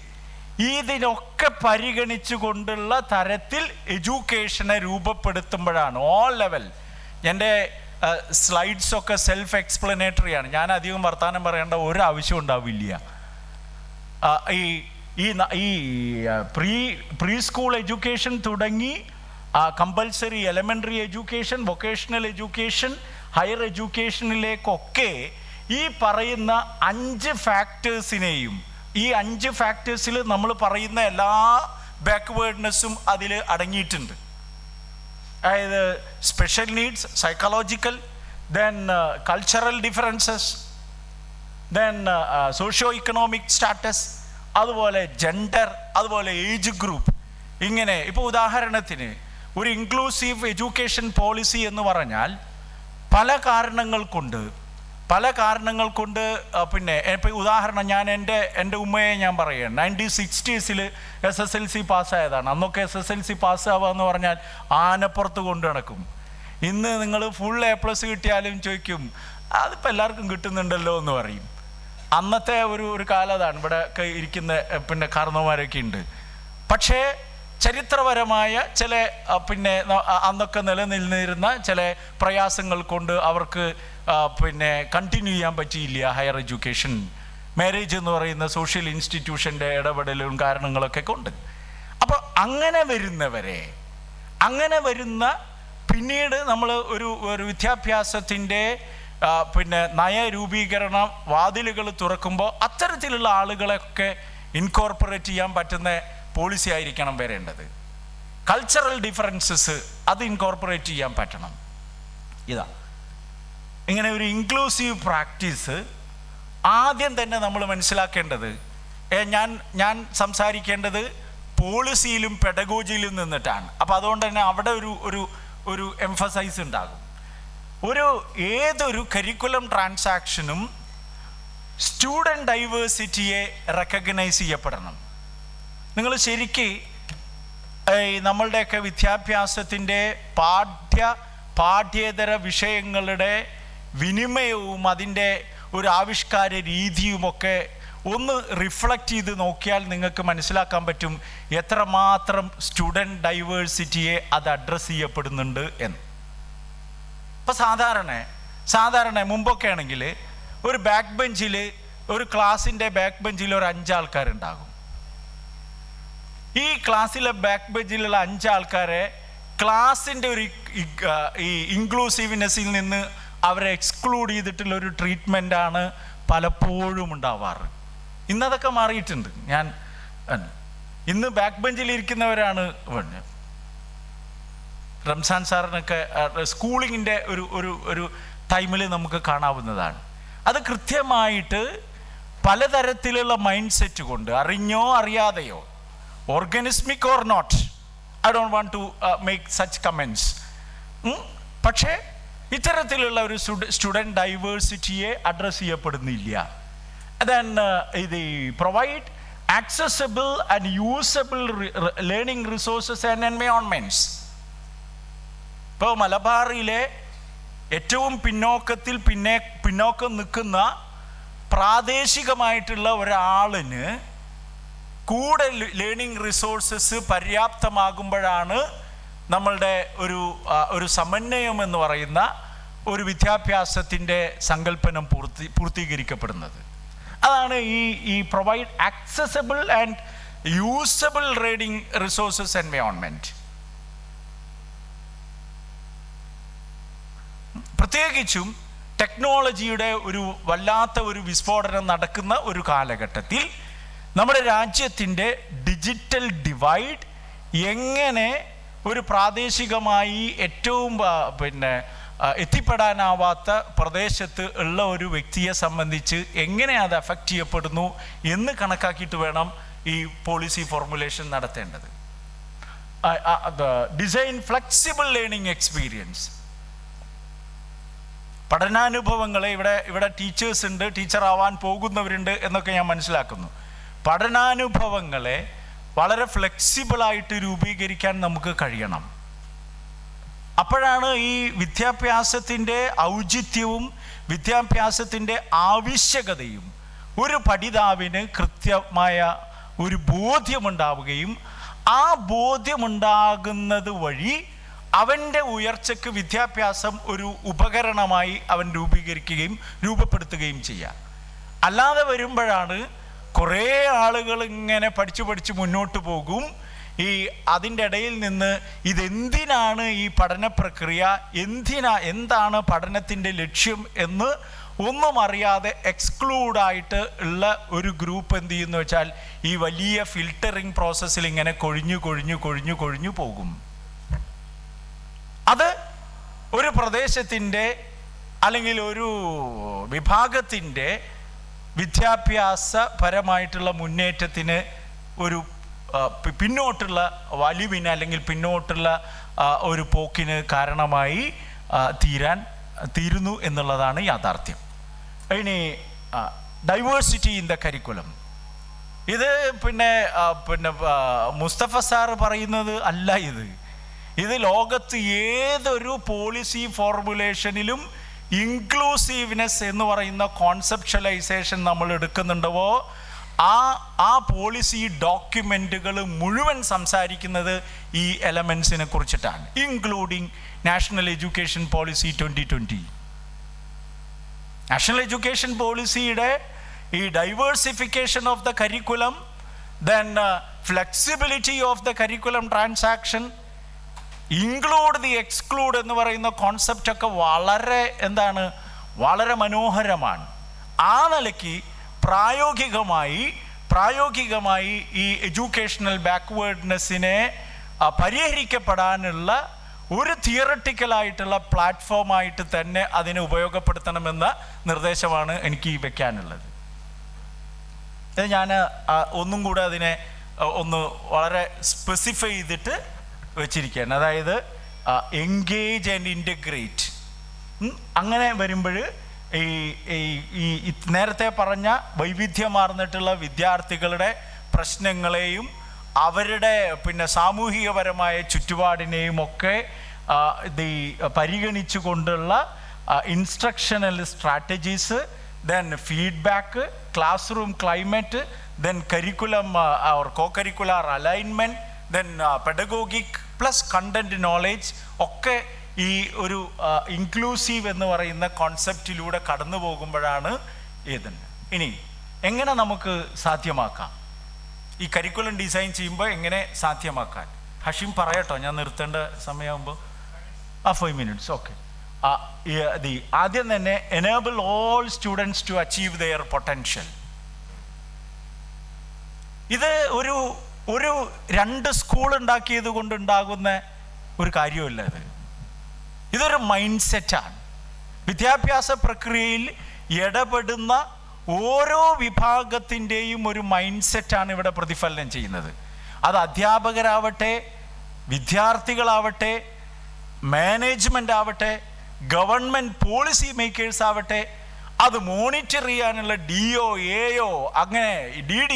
ഇതിനൊക്കെ പരിഗണിച്ചു കൊണ്ടുള്ള തരത്തിൽ എഡ്യൂക്കേഷനെ രൂപപ്പെടുത്തുമ്പോഴാണ് ഓൾ ലെവൽ. എൻ്റെ സ്ലൈഡ്സൊക്കെ സെൽഫ് എക്സ്പ്ലനേറ്ററിയാണ്, ഞാൻ അധികം വർത്തമാനം പറയേണ്ട ഒരു ആവശ്യം ഉണ്ടാവില്ല. ഈ പ്രീ സ്കൂൾ എഡ്യൂക്കേഷൻ തുടങ്ങി compulsory elementary education, vocational education, higher എഡ്യൂക്കേഷനിലേക്കൊക്കെ ഈ പറയുന്ന 5 ഫാക്ടേഴ്സിനെയും, ഈ 5 ഫാക്ടേഴ്സിൽ നമ്മൾ പറയുന്ന എല്ലാ ബാക്ക്വേർഡ്നെസ്സും അതിൽ അടങ്ങിയിട്ടുണ്ട്. അതായത് special needs, psychological, then cultural differences, then socio economic status, അതുപോലെ ജെൻഡർ, അതുപോലെ ഏജ് ഗ്രൂപ്പ്. ഇങ്ങനെ ഇപ്പോൾ ഉദാഹരണത്തിന് ഒരു ഇൻക്ലൂസീവ് എഡ്യൂക്കേഷൻ പോളിസി എന്ന് പറഞ്ഞാൽ പല കാരണങ്ങൾ കൊണ്ട് പിന്നെ ഇപ്പോൾ ഉദാഹരണം ഞാൻ എൻ്റെ ഉമ്മയെ ഞാൻ പറയുകയാണ്. 1960s SSLC പാസ്സായതാണ്. അന്നൊക്കെ SSLC പാസ്സാവുക എന്ന് പറഞ്ഞാൽ ആനപ്പുറത്ത് കൊണ്ട് നടക്കും. ഇന്ന് നിങ്ങൾ ഫുൾ A+ കിട്ടിയാലും ചോദിക്കും അതിപ്പോൾ എല്ലാവർക്കും കിട്ടുന്നുണ്ടല്ലോ എന്ന് പറയും. അന്നത്തെ ഒരു കാലതാണ്. ഇവിടെ ഒക്കെ ഇരിക്കുന്ന പിന്നെ കാരണവന്മാരൊക്കെ ഉണ്ട്. പക്ഷേ ചരിത്രപരമായ ചില പിന്നെ അന്നൊക്കെ നിലനിന്നിരുന്ന ചില പ്രയാസങ്ങൾ കൊണ്ട് അവർക്ക് പിന്നെ കണ്ടിന്യൂ ചെയ്യാൻ പറ്റിയില്ല ഹയർ എഡ്യൂക്കേഷൻ. മാരേജ് എന്ന് പറയുന്ന സോഷ്യൽ ഇൻസ്റ്റിറ്റ്യൂഷൻ്റെ ഇടപെടലും കാരണങ്ങളൊക്കെ കൊണ്ട്. അപ്പോൾ അങ്ങനെ വരുന്ന പിന്നീട് നമ്മൾ ഒരു വിദ്യാഭ്യാസത്തിൻ്റെ പിന്നെ നയരൂപീകരണ വാതിലുകൾ തുറക്കുമ്പോൾ അത്തരത്തിലുള്ള ആളുകളെയൊക്കെ ഇൻകോർപ്പറേറ്റ് ചെയ്യാൻ പറ്റുന്ന പോളിസി ആയിരിക്കണം വരേണ്ടത്. കൾച്ചറൽ ഡിഫറൻസസ് അത് ഇൻകോർപ്പറേറ്റ് ചെയ്യാൻ പറ്റണം. ഇങ്ങനെ ഒരു ഇൻക്ലൂസീവ് പ്രാക്ടീസ് ആദ്യം തന്നെ നമ്മൾ മനസ്സിലാക്കേണ്ടത്, ഞാൻ സംസാരിക്കേണ്ടത് പോളിസിയിലും പെഡഗോജിയിലും നിന്നിട്ടാണ്. അപ്പോൾ അതുകൊണ്ട് തന്നെ അവിടെ ഒരു എംഫസൈസ് ഉണ്ടാകും. ഏതൊരു കരിക്കുലം ട്രാൻസാക്ഷനും സ്റ്റുഡൻറ് ഡൈവേഴ്സിറ്റിയെ റെക്കഗ്നൈസ് ചെയ്യപ്പെടണം. നിങ്ങൾ ശരിക്ക് നമ്മളുടെയൊക്കെ വിദ്യാഭ്യാസത്തിൻ്റെ പാഠ്യേതര വിഷയങ്ങളുടെ വിനിമയവും അതിൻ്റെ ഒരു ആവിഷ്കാര രീതിയുമൊക്കെ ഒന്ന് റിഫ്ലക്റ്റ് ചെയ്ത് നോക്കിയാൽ നിങ്ങൾക്ക് മനസ്സിലാക്കാൻ പറ്റും എത്രമാത്രം സ്റ്റുഡൻറ് ഡൈവേഴ്സിറ്റിയെ അത് അഡ്രസ്സ് ചെയ്യപ്പെടുന്നുണ്ട് എന്ന്. ഇപ്പം സാധാരണ മുമ്പൊക്കെ ആണെങ്കിൽ ഒരു ബാക്ക് ബെഞ്ചിൽ, ഒരു ക്ലാസ്സിൻ്റെ ബാക്ക് ബെഞ്ചിൽ ഒരു 5 ആൾക്കാരുണ്ടാകും. ഈ ക്ലാസ്സിലെ ബാക്ക് ബെഞ്ചിലുള്ള 5 ആൾക്കാരെ ക്ലാസ്സിൻ്റെ ഒരു ഈ ഇൻക്ലൂസീവ്നെസ്സിൽ നിന്ന് അവരെ എക്സ്ക്ലൂഡ് ചെയ്തിട്ടുള്ള ഒരു ട്രീറ്റ്മെൻറ്റാണ് പലപ്പോഴും ഉണ്ടാവാറ്. ഇന്നതൊക്കെ മാറിയിട്ടുണ്ട്. ഇന്ന് ബാക്ക് ബെഞ്ചിലിരിക്കുന്നവരാണ് റംസാൻ സാറിനൊക്കെ സ്കൂളിങ്ങിൻ്റെ ഒരു ടൈമിൽ നമുക്ക് കാണാവുന്നതാണ്. അത് കൃത്യമായിട്ട് പലതരത്തിലുള്ള മൈൻഡ് സെറ്റ് കൊണ്ട്, അറിഞ്ഞോ അറിയാതെയോ, organismic or not, I don't want to make such comments, പക്ഷേ ഇത്തരത്തിലുള്ള ഒരു സ്റ്റുഡൻറ് ഡൈവേഴ്സിറ്റിയെ അഡ്രസ്സ് ചെയ്യപ്പെടുന്നില്ല. ദെൻ ഇത് provide accessible and usable learning resources and environments. ഇപ്പോൾ മലബാറിലെ ഏറ്റവും പിന്നോക്കം നിൽക്കുന്ന പ്രാദേശികമായിട്ടുള്ള ഒരാളിന് കൂടെ ലേണിംഗ് റിസോഴ്സസ് പര്യാപ്തമാകുമ്പോഴാണ് നമ്മളുടെ ഒരു സമന്വയം എന്ന് പറയുന്ന ഒരു വിദ്യാഭ്യാസത്തിൻ്റെ സങ്കല്പനം പൂർത്തീകരിക്കപ്പെടുന്നത്. അതാണ് ഈ provide accessible and usable learning resources environment. പ്രത്യേകിച്ചും ടെക്നോളജിയുടെ ഒരു വല്ലാത്ത ഒരു വിസ്ഫോടനം നടക്കുന്ന ഒരു കാലഘട്ടത്തിൽ നമ്മുടെ രാജ്യത്തിൻ്റെ ഡിജിറ്റൽ ഡിവൈഡ് എങ്ങനെ ഒരു പ്രാദേശികമായി ഏറ്റവും എത്തിപ്പെടാനാവാത്ത പ്രദേശത്ത് ഉള്ള ഒരു വ്യക്തിയെ സംബന്ധിച്ച് എങ്ങനെ അത് അഫക്റ്റ് ചെയ്യപ്പെടുന്നു എന്ന് കണക്കാക്കിയിട്ട് വേണം ഈ പോളിസി ഫോർമുലേഷൻ നടത്തേണ്ടത്. Design flexible learning experience. പഠനാനുഭവങ്ങളെ ഇവിടെ ടീച്ചേഴ്സ് ഉണ്ട്, ടീച്ചറാവാൻ പോകുന്നവരുണ്ട് എന്നൊക്കെ ഞാൻ മനസ്സിലാക്കുന്നു. പഠനാനുഭവങ്ങളെ വളരെ ഫ്ലെക്സിബിളായിട്ട് രൂപീകരിക്കാൻ നമുക്ക് കഴിയണം. അപ്പോഴാണ് ഈ വിദ്യാഭ്യാസത്തിൻ്റെ ഔചിത്യവും വിദ്യാഭ്യാസത്തിൻ്റെ ആവശ്യകതയും ഒരു പഠിതാവിന് കൃത്യമായ ഒരു ബോധ്യമുണ്ടാവുകയും ആ ബോധ്യമുണ്ടാകുന്നത് വഴി അവൻ്റെ ഉയർച്ചയ്ക്ക് വിദ്യാഭ്യാസം ഒരു ഉപകരണമായി അവൻ രൂപപ്പെടുത്തുകയും ചെയ്യാം. അല്ലാതെ വരുമ്പോഴാണ് കുറേ ആളുകൾ ഇങ്ങനെ പഠിച്ച് മുന്നോട്ട് പോകും. അതിൻ്റെ ഇടയിൽ നിന്ന് ഇതെന്തിനാണ് ഈ പഠന പ്രക്രിയ, എന്താണ് പഠനത്തിൻ്റെ ലക്ഷ്യം എന്ന് ഒന്നും അറിയാതെ എക്സ്ക്ലൂഡായിട്ട് ഉള്ള ഒരു ഗ്രൂപ്പ് എന്ത് ചെയ്യുന്നു വെച്ചാൽ ഈ വലിയ ഫിൽറ്ററിങ് പ്രോസസ്സിൽ ഇങ്ങനെ കൊഴിഞ്ഞു പോകും. അത് ഒരു പ്രദേശത്തിൻ്റെ അല്ലെങ്കിൽ ഒരു വിഭാഗത്തിൻ്റെ വിദ്യാഭ്യാസപരമായിട്ടുള്ള മുന്നേറ്റത്തിന് ഒരു പിന്നോട്ടുള്ള വലിവിന് അല്ലെങ്കിൽ പിന്നോട്ടുള്ള ഒരു പോക്കിന് കാരണമായി തീരുന്നു എന്നുള്ളതാണ് യാഥാർത്ഥ്യം. ഇനി ഡൈവേഴ്സിറ്റി ഇൻ ദ കരിക്കുലം, ഇത് പിന്നെ മുസ്തഫ സാറ് പറയുന്നത് അല്ല. ഇത് ലോകത്ത് ഏതൊരു പോളിസി ഫോർമുലേഷനിലും ഇൻക്ലൂസീവ്നെസ് എന്ന് പറയുന്ന കോൺസെപ്ച്വലൈസേഷൻ നമ്മൾ എടുക്കുന്നുണ്ടോ ആ പോളിസി ഡോക്യുമെൻറ്റുകൾ മുഴുവൻ സംസാരിക്കുന്നത് ഈ എലമെൻസിനെ കുറിച്ചിട്ടാണ്, including national education policy 2020. National education പോളിസിയുടെ ഈ diversification of the curriculum, then flexibility of the curriculum transaction, include the exclude എന്ന് പറയുന്ന കോൺസെപ്റ്റൊക്കെ വളരെ മനോഹരമാണ്. ആ നിലയ്ക്ക് പ്രായോഗികമായി ഈ എഡ്യൂക്കേഷണൽ ബാക്ക്വേർഡ്നെസ്സിനെ പരിഹരിക്കപ്പെടാനുള്ള ഒരു തിയറട്ടിക്കലായിട്ടുള്ള പ്ലാറ്റ്ഫോമായിട്ട് തന്നെ അതിനെ ഉപയോഗപ്പെടുത്തണമെന്ന നിർദ്ദേശമാണ് എനിക്ക് വെക്കാനുള്ളത്. ഞാൻ ഒന്നും കൂടെ അതിനെ ഒന്ന് വളരെ സ്പെസിഫൈ ചെയ്തിട്ട് വെച്ചിരിക്കുകയാണ്. അതായത് എൻഗേജ് ആൻഡ് ഇൻ്റഗ്രേറ്റ്. അങ്ങനെ വരുമ്പോൾ ഈ നേരത്തെ പറഞ്ഞ വൈവിധ്യമാർന്നിട്ടുള്ള വിദ്യാർത്ഥികളുടെ പ്രശ്നങ്ങളെയും അവരുടെ പിന്നെ സാമൂഹികപരമായ ചുറ്റുപാടിനെയും ഒക്കെ പരിഗണിച്ചു കൊണ്ടുള്ള instructional strategies, then feedback, class room climate, then curriculum or co curricular alignment, then pedagogic plus content knowledge ഒക്കെ ഈ ഒരു ഇൻക്ലൂസീവ് എന്ന് പറയുന്ന കോൺസെപ്റ്റിലൂടെ കടന്നു പോകുമ്പോഴാണ് ഏതെന്ന്. ഇനി എങ്ങനെ നമുക്ക് സാധ്യമാക്കാം ഈ കരിക്കുലം ഡിസൈൻ ചെയ്യുമ്പോൾ എങ്ങനെ സാധ്യമാക്കാൻ? ഹഷീം പറയട്ടോ, ഞാൻ നിർത്തേണ്ട സമയമാകുമ്പോൾ. 5 minutes, ഓക്കെ. ആദ്യം തന്നെ enable all students to achieve their potential. ഇത് ഒരു 2 സ്കൂൾ ഉണ്ടാക്കിയത് കൊണ്ടുണ്ടാകുന്ന ഒരു കാര്യമല്ല. ഇതൊരു മൈൻഡ് സെറ്റാണ്. വിദ്യാഭ്യാസ പ്രക്രിയയിൽ ഇടപെടുന്ന ഓരോ വിഭാഗത്തിൻ്റെയും ഒരു മൈൻഡ് സെറ്റാണ് ഇവിടെ പ്രതിഫലനം ചെയ്യുന്നത്. അത് അധ്യാപകരാവട്ടെ, വിദ്യാർത്ഥികളാവട്ടെ, മാനേജ്മെൻ്റ് ആവട്ടെ, ഗവൺമെൻറ് പോളിസി മേക്കേഴ്സ് ആവട്ടെ, അത് മോണിറ്റർ ചെയ്യാനുള്ള DO, AO, അങ്ങനെ DD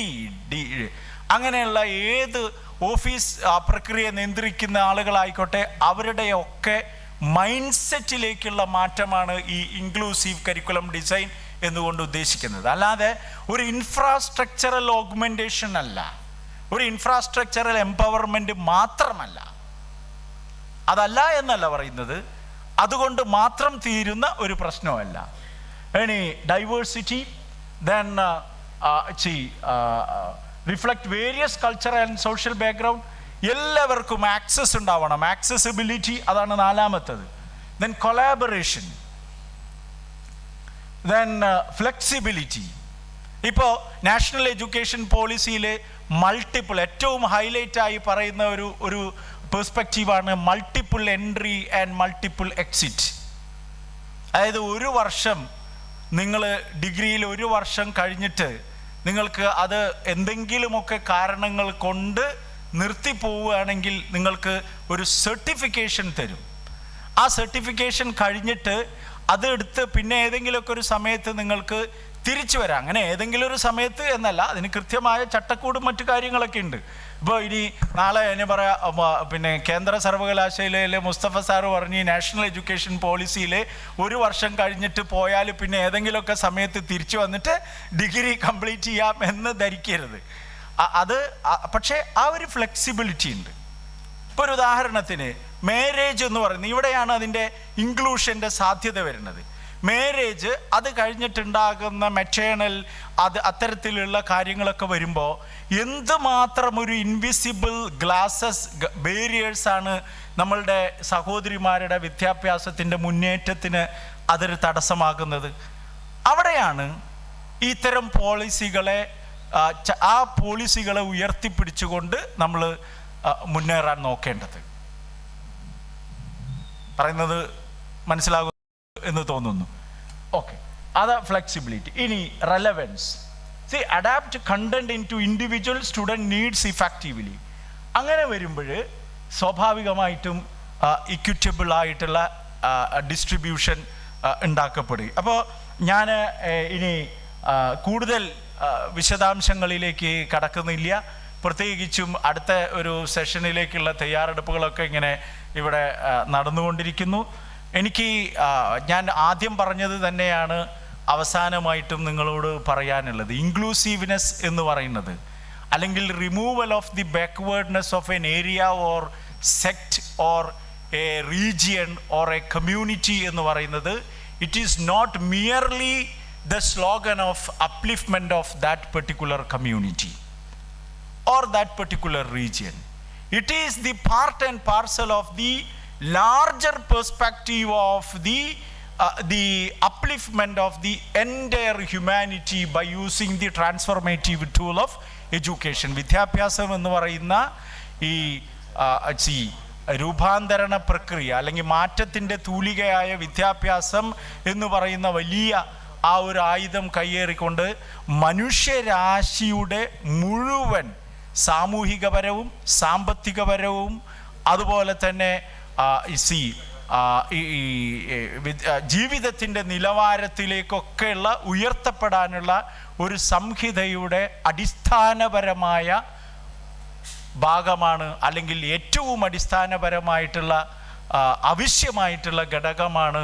അങ്ങനെയുള്ള ഏത് ഓഫീസ് പ്രക്രിയ നിയന്ത്രിക്കുന്ന ആളുകളായിക്കോട്ടെ, അവരുടെയൊക്കെ മൈൻഡ് സെറ്റിലേക്കുള്ള മാറ്റമാണ് ഈ ഇൻക്ലൂസീവ് കരിക്കുലം ഡിസൈൻ എന്നുകൊണ്ട് ഉദ്ദേശിക്കുന്നത്. അല്ലാതെ ഒരു ഇൻഫ്രാസ്ട്രക്ചറൽ ഓഗ്മെൻറ്റേഷൻ അല്ല, ഒരു ഇൻഫ്രാസ്ട്രക്ചറൽ എംപവർമെൻറ്റ് മാത്രമല്ല. അതല്ല എന്നല്ല പറയുന്നത്, അതുകൊണ്ട് മാത്രം തീരുന്ന ഒരു പ്രശ്നമല്ല. ഇനി diversity, then reflect various cultural and social background, എല്ലാവർക്കും ആക്സസ് ഉണ്ടാവണം. ആക്സസിബിലിറ്റി, അതാണ് 4-മത്തത്. Then collaboration, then flexibility. ഇപ്പോൾ നാഷണൽ എഡ്യൂക്കേഷൻ പോളിസിയിൽ മൾട്ടിപ്പിൾ, ഏറ്റവും ഹൈലൈറ്റായി പറയുന്ന ഒരു പെർസ്പെക്റ്റീവാണ് multiple entry and multiple exit. അതായത് ഒരു വർഷം നിങ്ങൾ ഡിഗ്രിയിൽ 1 വർഷം കഴിഞ്ഞിട്ട് നിങ്ങൾക്ക് അത് എന്തെങ്കിലുമൊക്കെ കാരണങ്ങൾ കൊണ്ട് നിർത്തിപ്പോവുകയാണെങ്കിൽ നിങ്ങൾക്ക് ഒരു സർട്ടിഫിക്കേഷൻ തരും. ആ സർട്ടിഫിക്കേഷൻ കഴിഞ്ഞിട്ട് അതെടുത്ത് പിന്നെ ഏതെങ്കിലുമൊക്കെ ഒരു സമയത്ത് നിങ്ങൾക്ക് തിരിച്ചു വരാം. അങ്ങനെ ഏതെങ്കിലും ഒരു സമയത്ത് എന്നല്ല, അതിന് കൃത്യമായ ചട്ടക്കൂടും മറ്റു കാര്യങ്ങളൊക്കെ ഉണ്ട്. ഇപ്പോൾ ഇനി നാളെ എന്നെ പറയാം, പിന്നെ കേന്ദ്ര സർവകലാശാലയിലെ മുസ്തഫ സാറ് പറഞ്ഞ് നാഷണൽ എഡ്യൂക്കേഷൻ പോളിസിയിൽ 1 വർഷം കഴിഞ്ഞിട്ട് പോയാൽ പിന്നെ ഏതെങ്കിലുമൊക്കെ സമയത്ത് തിരിച്ചു വന്നിട്ട് ഡിഗ്രി കംപ്ലീറ്റ് ചെയ്യാം എന്ന് ധരിക്കരുത്. അത് പക്ഷേ ആ ഒരു ഫ്ലെക്സിബിലിറ്റി ഉണ്ട്. ഇപ്പോൾ ഒരു ഉദാഹരണത്തിന് മാരേജ് എന്ന് പറയുന്നത്, ഇവിടെയാണ് അതിൻ്റെ ഇൻക്ലൂഷൻ്റെ സാധ്യത വരുന്നത്. മാരേജ്, അത് കഴിഞ്ഞിട്ടുണ്ടാകുന്ന മെറ്റേണൽ, അത്തരത്തിലുള്ള കാര്യങ്ങളൊക്കെ വരുമ്പോൾ എന്തുമാത്രം ഒരു ഇൻവിസിബിൾ ബാരിയേഴ്സാണ് നമ്മളുടെ സഹോദരിമാരുടെ വിദ്യാഭ്യാസത്തിൻ്റെ മുന്നേറ്റത്തിന് അതൊരു തടസ്സമാകുന്നത്. അവിടെയാണ് ഇത്തരം പോളിസികളെ ഉയർത്തിപ്പിടിച്ചുകൊണ്ട് നമ്മൾ മുന്നേറാൻ നോക്കേണ്ടത്. പറയുന്നത് മനസ്സിലാകും എന്ന് തോന്നുന്നു. ഓക്കെ, അത് ഫ്ലെക്സിബിലിറ്റി. ഇനി relevance, adapt content in to individual student needs effectively. അങ്ങനെ വരുമ്പോൾ സ്വാഭാവികമായിട്ടും ഇക്വിറ്റബിൾ ആയിട്ടുള്ള ഡിസ്ട്രിബ്യൂഷൻ ഉണ്ടാക്കപ്പെടും. അപ്പോൾ ഞാൻ ഇനി കൂടുതൽ വിശദാംശങ്ങളിലേക്ക് കടക്കുന്നില്ല. പ്രത്യേകിച്ചും അടുത്ത ഒരു സെഷനിലേക്കുള്ള തയ്യാറെടുപ്പുകളൊക്കെ ഇങ്ങനെ ഇവിടെ നടന്നുകൊണ്ടിരിക്കുന്നു. ഞാൻ ആദ്യം പറഞ്ഞത് തന്നെയാണ് അവസാനമായിട്ടും നിങ്ങളോട് പറയാനുള്ളത്. ഇൻക്ലൂസീവ്നെസ് എന്ന് പറയുന്നത്, അല്ലെങ്കിൽ removal of the backwardness of an area or sect or a region or a community എന്ന് പറയുന്നത്, it is not merely the slogan of upliftment of that particular community or that particular region. It is the part and parcel of the larger perspective of the upliftment of the entire humanity by using the transformative tool of education. വിദ്യാഭ്യാസം എന്ന് പറയുന്ന ഈ രൂപാന്തരണ പ്രക്രിയ, അല്ലെങ്കിൽ മാറ്റത്തിൻ്റെ തൂലികയായ വിദ്യാഭ്യാസം എന്ന് പറയുന്ന വലിയ ആ ഒരു ആയുധം കയ്യേറിക്കൊണ്ട് മനുഷ്യരാശിയുടെ മുഴുവൻ സാമൂഹികപരവും സാമ്പത്തികപരവും അതുപോലെ തന്നെ ജീവിതത്തിൻ്റെ നിലവാരത്തിലേക്കൊക്കെയുള്ള ഉയർത്തപ്പെടാനുള്ള ഒരു സംഹിതയുടെ അടിസ്ഥാനപരമായ ഭാഗമാണ്, അല്ലെങ്കിൽ ഏറ്റവും അടിസ്ഥാനപരമായിട്ടുള്ള ആവശ്യമായിട്ടുള്ള ഘടകമാണ്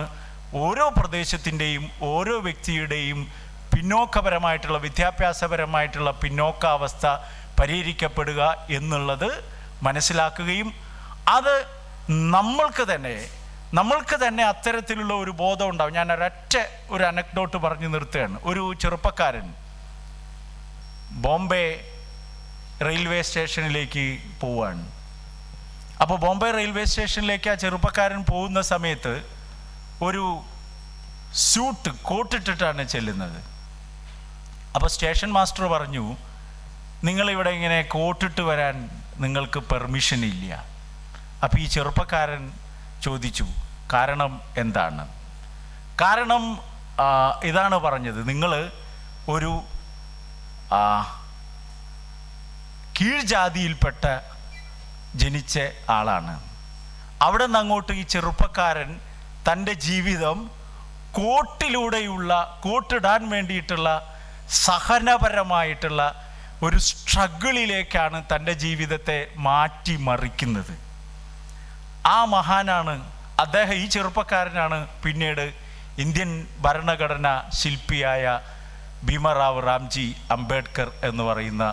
ഓരോ പ്രദേശത്തിൻ്റെയും ഓരോ വ്യക്തിയുടെയും പിന്നോക്കപരമായിട്ടുള്ള വിദ്യാഭ്യാസപരമായിട്ടുള്ള പിന്നോക്കാവസ്ഥ പരിഹരിക്കപ്പെടുക എന്നുള്ളത് മനസ്സിലാക്കുകയും അത് നമ്മൾക്ക് തന്നെ അത്തരത്തിലുള്ള ഒരു ബോധം ഉണ്ടാവും. ഞാൻ ഒരു അനക്ഡോട്ട് പറഞ്ഞു നിർത്തുകയാണ്. ഒരു ചെറുപ്പക്കാരൻ ബോംബെ റെയിൽവേ സ്റ്റേഷനിലേക്ക് പോവുകയാണ്. അപ്പോൾ ബോംബെ റെയിൽവേ സ്റ്റേഷനിലേക്ക് ആ ചെറുപ്പക്കാരൻ പോകുന്ന സമയത്ത് ഒരു കോട്ടിട്ടിട്ടാണ് ചെല്ലുന്നത്. അപ്പോൾ സ്റ്റേഷൻ മാസ്റ്റർ പറഞ്ഞു, നിങ്ങളിവിടെ ഇങ്ങനെ കോട്ടിട്ട് വരാൻ നിങ്ങൾക്ക് പെർമിഷൻ ഇല്ല. അപ്പോൾ ഈ ചെറുപ്പക്കാരൻ ചോദിച്ചു, കാരണം എന്താണ്? കാരണം ഇതാണ് പറഞ്ഞത്, നിങ്ങൾ ഒരു കീഴ്ജാതിയിൽപ്പെട്ട ജനിച്ച ആളാണ്. അവിടെ നിന്ന് അങ്ങോട്ട് ഈ ചെറുപ്പക്കാരൻ തൻ്റെ ജീവിതം കോട്ടിടാൻ വേണ്ടിയിട്ടുള്ള സഹനപരമായിട്ടുള്ള ഒരു സ്ട്രഗിളിലേക്കാണ് തൻ്റെ ജീവിതത്തെ മാറ്റിമറിക്കുന്നത്. ആ മഹാനാണ് അദ്ദേഹം. ഈ ചെറുപ്പക്കാരനാണ് പിന്നീട് ഇന്ത്യൻ ഭരണഘടന ശില്പിയായ ഭീമറാവ് റാംജി അംബേദ്കർ എന്ന് പറയുന്ന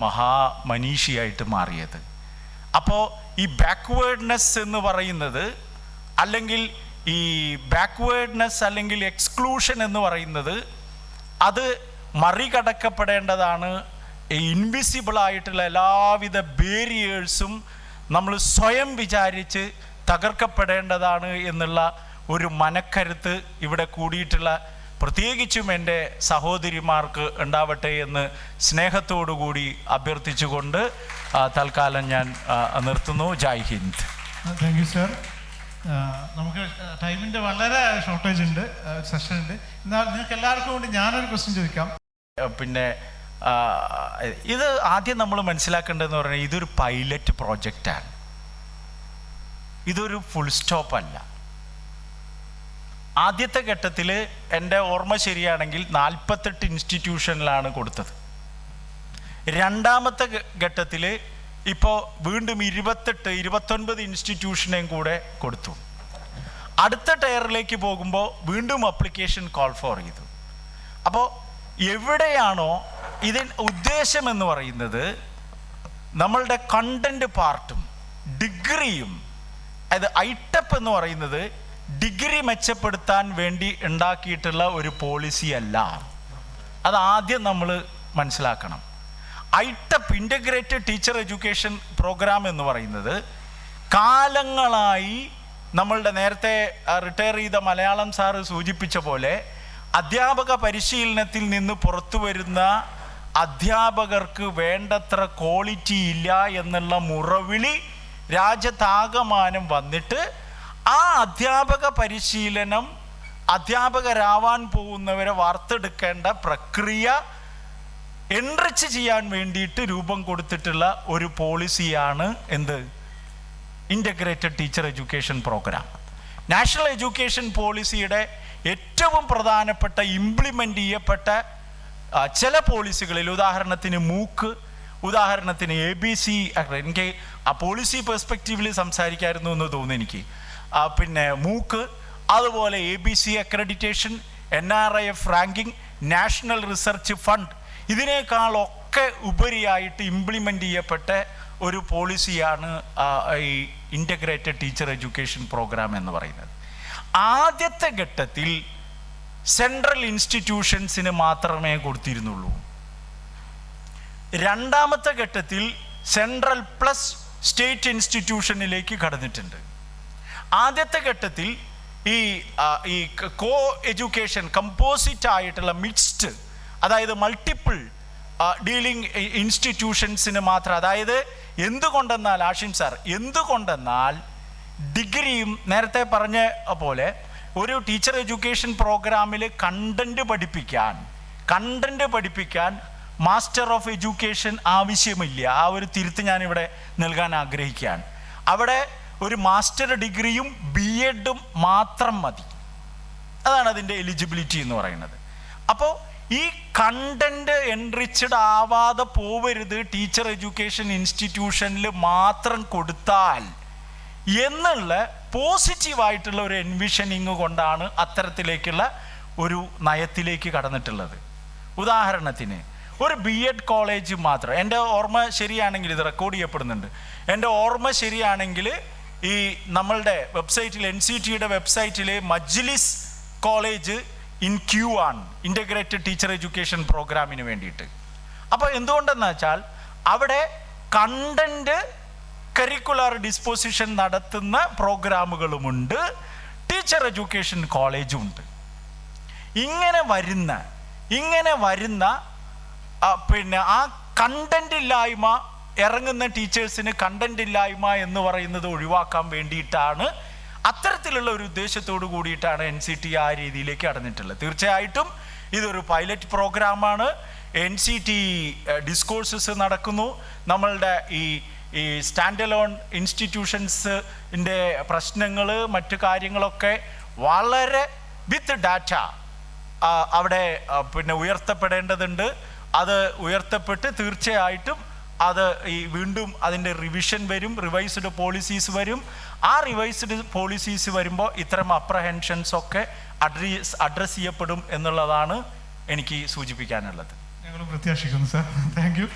മഹാമനീഷിയായിട്ട് മാറിയത്. അപ്പോൾ ഈ ബാക്ക്വേർഡ്നെസ് എന്ന് പറയുന്നത്, അല്ലെങ്കിൽ ഈ ബാക്ക്വേർഡ്നെസ് അല്ലെങ്കിൽ എക്സ്ക്ലൂഷൻ എന്ന് പറയുന്നത്, അത് മറികടക്കപ്പെടേണ്ടതാണ്. ഇൻവിസിബിളായിട്ടുള്ള എല്ലാവിധ ബാരിയേഴ്സും നമ്മൾ സ്വയം വിചാരിച്ച് തകർക്കപ്പെടേണ്ടതാണ് എന്നുള്ള ഒരു മനക്കരുത്ത് ഇവിടെ കൂടിയിട്ടുള്ള പ്രത്യേകിച്ചും എൻ്റെ സഹോദരിമാർക്ക് ഉണ്ടാവട്ടെ എന്ന് സ്നേഹത്തോടുകൂടി അഭ്യർത്ഥിച്ചുകൊണ്ട് തൽക്കാലം ഞാൻ നിർത്തുന്നു. Jai Hind. Thank you sir. നമുക്ക് ടൈമിൻ്റെ വളരെ ഷോർട്ടേജ് ഉണ്ട്, സെഷൻ ഉണ്ട്. എന്നാൽ നിങ്ങൾക്ക് എല്ലാവർക്കും വേണ്ടി ഞാനൊരു ക്വസ്റ്റ്യൻ ചോദിക്കാം. പിന്നെ ഇത് ആദ്യം നമ്മൾ മനസ്സിലാക്കേണ്ടതെന്ന് പറഞ്ഞാൽ ഇതൊരു പൈലറ്റ് പ്രോജക്റ്റാണ്. ഇതൊരു ഫുൾ സ്റ്റോപ്പ് അല്ല. ആദ്യത്തെ ഘട്ടത്തിൽ എൻ്റെ ഓർമ്മ ശരിയാണെങ്കിൽ 48 ഇൻസ്റ്റിറ്റ്യൂഷനിലാണ് കൊടുത്തത്. രണ്ടാമത്തെ ഘട്ടത്തിൽ ഇപ്പോൾ വീണ്ടും 29 ഇൻസ്റ്റിറ്റ്യൂഷനെയും കൂടെ കൊടുത്തു. അടുത്ത ടയറിലേക്ക് പോകുമ്പോൾ വീണ്ടും അപ്ലിക്കേഷൻ കോൾ ഫോർ ചെയ്തു. അപ്പോൾ എവിടെയാണോ ഇതിന് ഉദ്ദേശം എന്ന് പറയുന്നത്, നമ്മളുടെ കണ്ടന്റ് പാർട്ടും ഡിഗ്രിയും, അതായത് ഐറ്റപ്പ് എന്ന് പറയുന്നത് ഡിഗ്രി മെച്ചപ്പെടുത്താൻ വേണ്ടി ഉണ്ടാക്കിയിട്ടുള്ള ഒരു പോളിസി അല്ല. അത് ആദ്യം നമ്മൾ മനസ്സിലാക്കണം. ഐറ്റപ്പ് ഇൻ്റഗ്രേറ്റഡ് ടീച്ചർ എഡ്യൂക്കേഷൻ പ്രോഗ്രാം എന്ന് പറയുന്നത് കാലങ്ങളായി നമ്മളുടെ നേരത്തെ റിട്ടയർ ചെയ്ത മലയാളം സാറ് സൂചിപ്പിച്ച പോലെ അധ്യാപക പരിശീലനത്തിൽ നിന്ന് പുറത്തു വരുന്ന അധ്യാപകർക്ക് വേണ്ടത്ര ക്വാളിറ്റി ഇല്ല എന്നുള്ള മുറവിളി രാജ്യത്താകമാനം വന്നിട്ട് ആ അധ്യാപക പരിശീലനം അധ്യാപകരാവാൻ പോകുന്നവരെ വാർത്തെടുക്കേണ്ട പ്രക്രിയ എൻറിച്ച് ചെയ്യാൻ വേണ്ടിയിട്ട് രൂപം കൊടുത്തിട്ടുള്ള ഒരു പോളിസിയാണ് എന്ത്? Integrated teacher education programme. National education പോളിസിയുടെ ഏറ്റവും പ്രധാനപ്പെട്ട ഇംപ്ലിമെൻ്റ് ചെയ്യപ്പെട്ട ചില പോളിസികളിൽ, ഉദാഹരണത്തിന് മൂക്ക്, ഉദാഹരണത്തിന് ABC, എനിക്ക് ആ പോളിസി പെർസ്പെക്റ്റീവിൽ സംസാരിക്കായിരുന്നു എന്ന് തോന്നുന്നു എനിക്ക്. പിന്നെ മൂക്ക്, അതുപോലെ ABC accreditation, NRIF ranking, national research fund, ഇതിനേക്കാളൊക്കെ ഉപരിയായിട്ട് ഇംപ്ലിമെൻ്റ് ചെയ്യപ്പെട്ട ഒരു പോളിസിയാണ് ഈ ഇൻ്റഗ്രേറ്റഡ് ടീച്ചർ എഡ്യൂക്കേഷൻ പ്രോഗ്രാം എന്ന് പറയുന്നത്. ആദ്യത്തെ ഘട്ടത്തിൽ സെൻട്രൽ ഇൻസ്റ്റിറ്റ്യൂഷൻസിന് മാത്രമേ കൊടുത്തിരുന്നുള്ളൂ. രണ്ടാമത്തെ ഘട്ടത്തിൽ സെൻട്രൽ പ്ലസ് സ്റ്റേറ്റ് ഇൻസ്റ്റിറ്റ്യൂഷനിലേക്ക് കടന്നിട്ടുണ്ട്. ആദ്യത്തെ ഘട്ടത്തിൽ ഈ കോ എഡ്യൂക്കേഷൻ കമ്പോസിറ്റ് ആയിട്ടുള്ള മിക്സ്ഡ്, അതായത് മൾട്ടിപ്പിൾ ഡീലിംഗ് ഇൻസ്റ്റിറ്റ്യൂഷൻസിന് മാത്രം. അതായത് എന്തുകൊണ്ടെന്നാൽ ആഷിം സാർ, എന്തുകൊണ്ടെന്നാൽ ഡിഗ്രിയും നേരത്തെ പറഞ്ഞ പോലെ ഒരു ടീച്ചർ എഡ്യൂക്കേഷൻ പ്രോഗ്രാമിൽ കണ്ടന്റ് പഠിപ്പിക്കാൻ മാസ്റ്റർ ഓഫ് എഡ്യൂക്കേഷൻ ആവശ്യമില്ല. ആ ഒരു തിരുത്ത് ഞാനിവിടെ നൽകാൻ ആഗ്രഹിക്കുകയാണ്. അവിടെ ഒരു മാസ്റ്റർ ഡിഗ്രിയും BEd മാത്രം മതി. അതാണ് അതിൻ്റെ എലിജിബിലിറ്റി എന്ന് പറയുന്നത്. അപ്പോൾ ഈ കണ്ടന്റ് എൻറിച്ച്ഡ് ആവാതെ പോവരുത്, ടീച്ചർ എഡ്യൂക്കേഷൻ ഇൻസ്റ്റിറ്റ്യൂഷനിൽ മാത്രം കൊടുത്താൽ എന്നുള്ള പോസിറ്റീവായിട്ടുള്ള ഒരു എൻവിഷനിങ് കൊണ്ടാണ് അത്തരത്തിലേക്കുള്ള ഒരു നയത്തിലേക്ക് കടന്നിട്ടുള്ളത്. ഉദാഹരണത്തിന് ഒരു BEd കോളേജ് മാത്രം, എൻ്റെ ഓർമ്മ ശരിയാണെങ്കിൽ, ഇത് റെക്കോർഡ് ചെയ്യപ്പെടുന്നുണ്ട്, എൻ്റെ ഓർമ്മ ശരിയാണെങ്കിൽ ഈ നമ്മളുടെ വെബ്സൈറ്റിൽ, NCTയുടെ വെബ്സൈറ്റിൽ മജ്ലിസ് കോളേജ് ഇൻ ക്യൂ ആണ് ഇൻ്റഗ്രേറ്റഡ് ടീച്ചർ എഡ്യൂക്കേഷൻ പ്രോഗ്രാമിന് വേണ്ടിയിട്ട്. അപ്പോൾ എന്തുകൊണ്ടെന്ന് വെച്ചാൽ അവിടെ കണ്ടന്റ് കരിക്കുലർ ഡിസ്പോസിഷൻ നടത്തുന്ന പ്രോഗ്രാമുകളുമുണ്ട്, ടീച്ചർ എഡ്യൂക്കേഷൻ കോളേജും ഉണ്ട്. ഇങ്ങനെ വരുന്ന പിന്നെ ആ കണ്ടന്റ് ഇല്ലായ്മ, ഇറങ്ങുന്ന ടീച്ചേഴ്സിന് കണ്ടന്റ് ഇല്ലായ്മ എന്ന് പറയുന്നത് ഒഴിവാക്കാൻ വേണ്ടിയിട്ടാണ്, അത്തരത്തിലുള്ള ഒരു ഉദ്ദേശത്തോടു കൂടിയിട്ടാണ് NCT ആ രീതിയിലേക്ക് കടന്നിട്ടുള്ളത്. തീർച്ചയായിട്ടും ഇതൊരു പൈലറ്റ് പ്രോഗ്രാമാണ്. NCT ഡിസ്കോഴ്സസ് നടക്കുന്നു. നമ്മളുടെ ഈ സ്റ്റാൻഡ് അലോൺ ഇൻസ്റ്റിറ്റ്യൂഷൻസിൻ്റെ പ്രശ്നങ്ങൾ, മറ്റു കാര്യങ്ങളൊക്കെ വളരെ വിത്ത് ഡാറ്റ അവിടെ പിന്നെ ഉയർത്തപ്പെടേണ്ടതുണ്ട്. അത് ഉയർത്തപ്പെട്ട് തീർച്ചയായിട്ടും അത് വീണ്ടും അതിൻ്റെ റിവിഷൻ വരും, റിവൈസ്ഡ് പോളിസീസ് വരും. ആ റിവൈസ്ഡ് പോളിസീസ് വരുമ്പോൾ ഇത്തരം അപ്രഹെൻഷൻസ് ഒക്കെ അഡ്രസ് ചെയ്യപ്പെടും എന്നുള്ളതാണ് എനിക്ക് സൂചിപ്പിക്കാനുള്ളത്. ഞങ്ങൾ പ്രത്യാശിക്കുന്നു സാർ. Thank you.